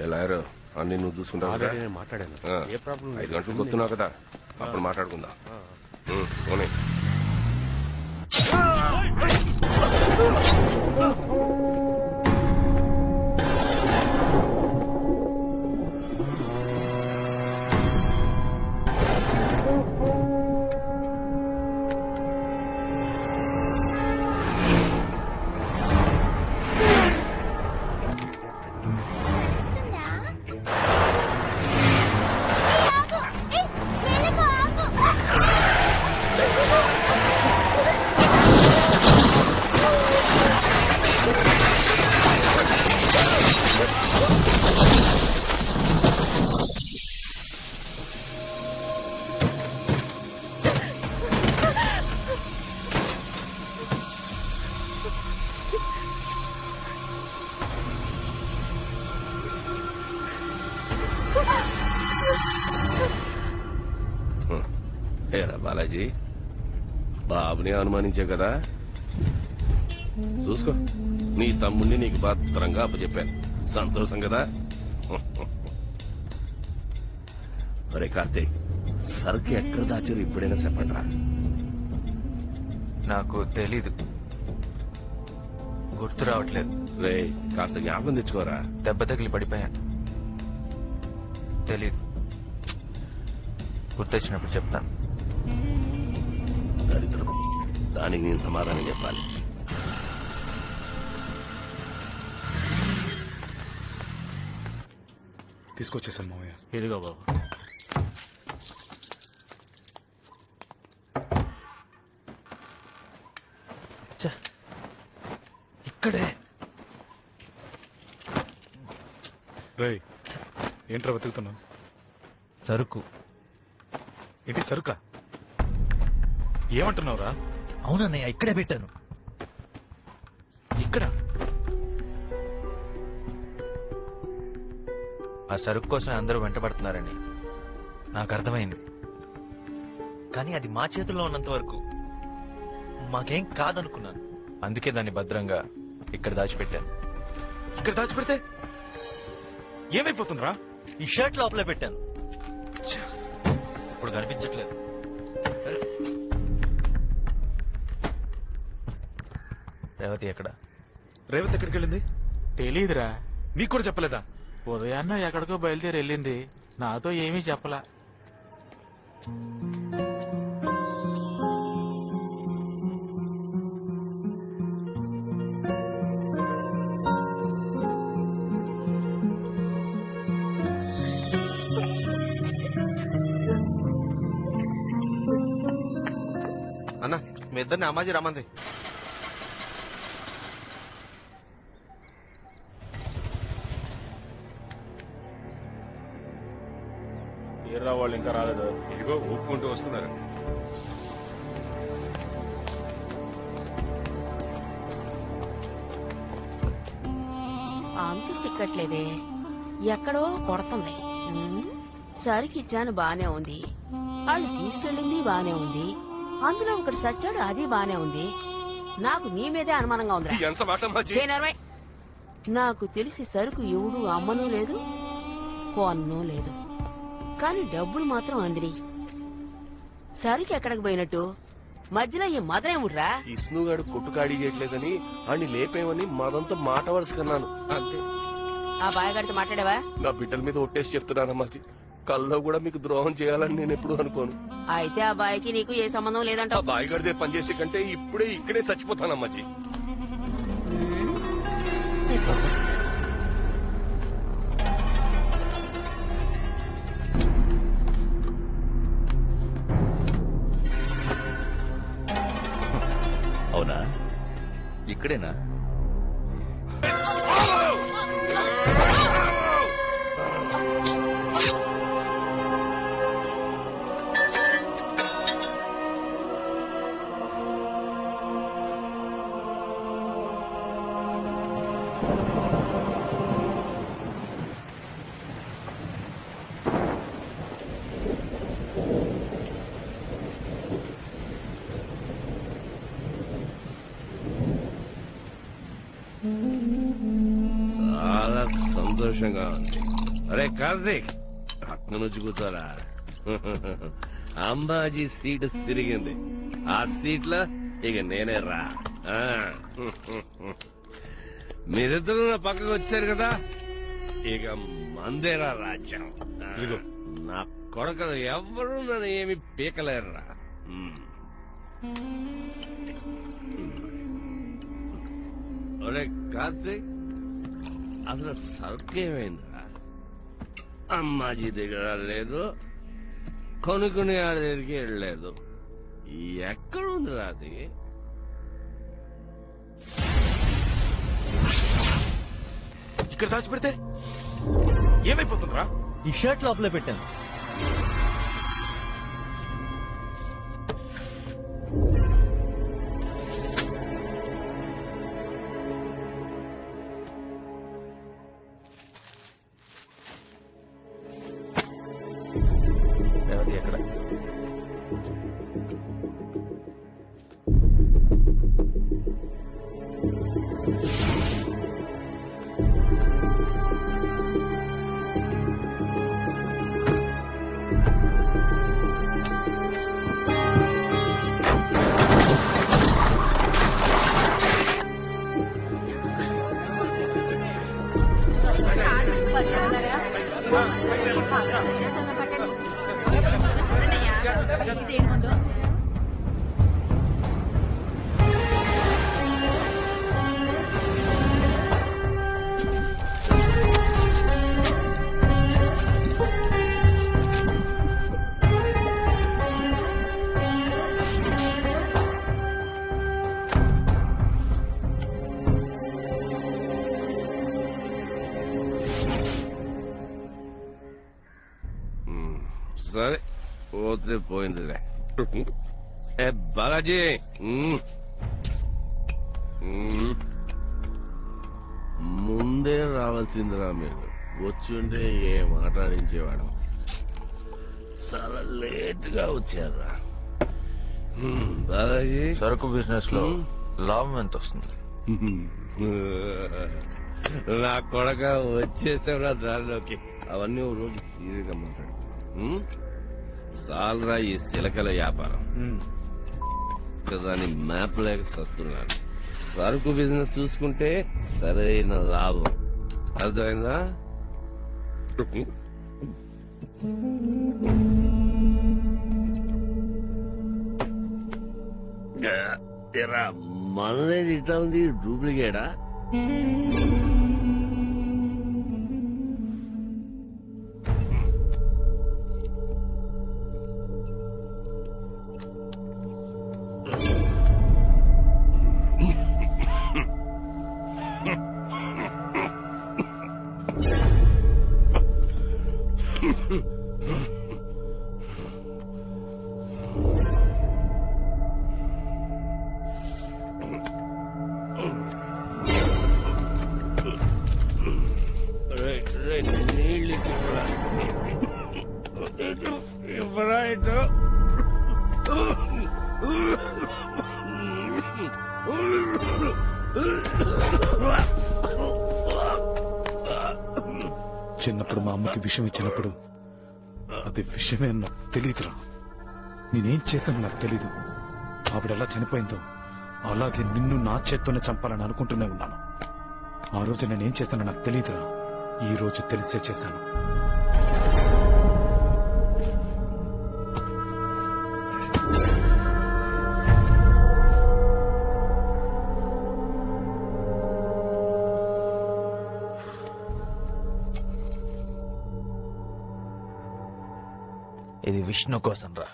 ఎలారు అన్ని నువ్వు చూసుకుంటావు కదా. మాట్లాడాను. 5 గంటలకు వస్తున్నావు కదా, అప్పుడు మాట్లాడుకుందాం. పోనీ. ఏరా బాలాజీ, బాబుని అనుమానించే కదా. చూసుకో, నీ తమ్ముడిని నీకు భద్రంగా అప్పచెప్పాను. సంతోషం కదా. అరే కార్తీక్, సరుకు ఎక్కడ దాచారు ఇప్పుడైనా చెప్పండి రా. నాకు తెలీదు, గుర్తు రావట్లేదు. రే కాస్త జ్ఞాపకం తెచ్చుకోరా. దెబ్బ తగిలి పడిపోయాను, తెలీదు. గుర్తొచ్చినప్పుడు చెప్తాను. దరిద్రం, దానికి నేను సమాధానం చెప్పాలి. తీసుకొచ్చేసాను మావయ్య. ఇదిగో బాబు. ఇక్కడే. రేయ్, ఏంట్రా వెతుకుతున్నావు? సరుకు. ఏంటి సరుకా? ఏమంటున్నావురా? అవునన్నయ్య, ఇక్కడే పెట్టాను. ఇక్కడ? ఆ సరుకు కోసం అందరూ వెంటబడుతున్నారని నాకు అర్థమైంది. కానీ అది మా చేతుల్లో ఉన్నంత వరకు మాకేం కాదనుకున్నాను. అందుకే దాన్ని భద్రంగా ఇక్కడ దాచిపెట్టాను. ఇక్కడ దాచిపెడితే ఏమైపోతుందిరా? ఈ షర్ట్ లోపలే పెట్టాను. ఇప్పుడు కనిపించట్లేదు. రేవతి ఎక్కడ? రేవతి ఎక్కడికి వెళ్ళింది? తెలీదురా. మీకు కూడా చెప్పలేదా? ఉదయాన్న ఎక్కడికో బయలుదేరి వెళ్ళింది, నాతో ఏమీ చెప్పలా. అన్న మీ ఇద్దరిని అమ్మాజీ రమ్మంది. ఏర్రా వాళ్ళు ఇంకా రాలేదు. ఇదిగో ఊపుకుంటూ వస్తున్నారు. అంత సిక్కట్లేదే, ఎక్కడో కొడుతుంది. సరికిచ్చాను బానే ఉంది, వాళ్ళు తీసుకెళ్ళింది బానే ఉంది, అందులో ఒకటి సచ్చాడు అది బానే ఉంది. నాకు నీ మీదే అనుమానంగా ఉంది. ఎంత మాట అమ్మాజీ? నాకు తెలిసి సరుకు ఎవడు అమ్మనూ లేదు, కొన్నూ లేదు, కానీ డబ్బులు మాత్రం అందిని. సరుకు ఎక్కడికి పోయినట్టు? మధ్యలో ఈ మదనేముడ్రా? ఇస్నుగాడు కొట్టుకాడి చేయట్లేదని అని లేపేమని మదంతో మాట వరుసకన్నాను అంతే. ఆ బాయగాడితో మాట్లాడావా? నా బిడ్డల మీద ఒట్టేసి చెప్తున్నానమ్మాజీ, కల్లో కూడా మీకు ద్రోహం చేయాలని నేను ఎప్పుడు అనుకోను. అయితే ఆ బాయ్కి నీకు ఏ సంబంధం లేదంట. ఆ బాయిగడిదే పనిచేసే కంటే ఇప్పుడే ఇక్కడే చచ్చిపోతానమ్మాజీ. అవునా? ఇక్కడేనా? చాలా సంతోషంగా ఉంది. అరే కార్తీక్, పక్కన నుంచి కూర్చోరా. అంబాజీ సీటు సిరిగింది. ఆ సీట్లో ఇక నేనే రా. మీరిద్దరు నా పక్కకు వచ్చారు కదా, ఇక మందేరా రాజ్యం. నా కొడుకులు ఎవ్వరూ నన్ను ఏమి పీకలేరురా. ఒరే కార్తీక్, అసలు సరుకు ఏమైందిరా? అమ్మాజీ దగ్గర లేదు, కొనుక్కునే ఆడి దగ్గరికి వెళ్ళలేదు. ఎక్కడుందిరా అది? ఇక్కడ దాచిపెడితే ఏమైపోతుందిరా? ఈ షర్ట్ లోపలే పెట్టాను. రేవతి ఎక్కడ? సరే పోతే పోయిందిలే. ఏ బాలాజీ, ముందే రావాల్సిందిరా మీరు. వచ్చి ఉంటే ఏ మాట్లాడించేవాడు. చాలా లేట్ గా వచ్చారా బాలాజీ? సరుకు బిజినెస్ లో లాభం ఎంత వస్తుంది? నా కొడక వచ్చేసావురా దారిలోకి. అవన్నీ ఓ రోజు తీరిగా మాట్లాడు. సాలరా ఈ సిలకల వ్యాపారం. దాని మ్యాప్ లేక సస్తున్నాను. సరుకు బిజినెస్ చూసుకుంటే సరైన లాభం. అర్థమైందా? ఎరా మనదే ఇట్లా ఉంది, డూప్లికేటా? నీళ్ళు ఇవ్వరా ఇటు. చిన్నప్పుడు మా అమ్మకి విషం ఇచ్చినప్పుడు అది విషయమే నాకు తెలియదురా. నేనేం చేశాను నాకు తెలీదు. ఆవిడెలా చనిపోయిందో అలాగే నిన్ను నా చేత్తోనే చంపాలని అనుకుంటూనే ఉన్నాను. ఆ రోజు నేనేం చేశానో నాకు తెలియదురా. ఈ రోజు తెలిసే చేశాను. ఇది విష్ణు కోసం రా.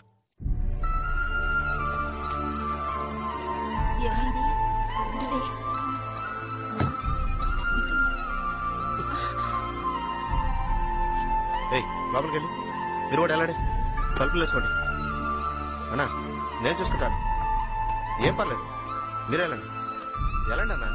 లోపలికి వెళ్ళి మీరు కూడా వెళ్ళండి. తలుపులు వేసుకోండి. అన్నా నేను చూసుకుంటాను, ఏం పర్లేదు. మీరు వెళ్ళండి వెళ్ళండి అన్నా.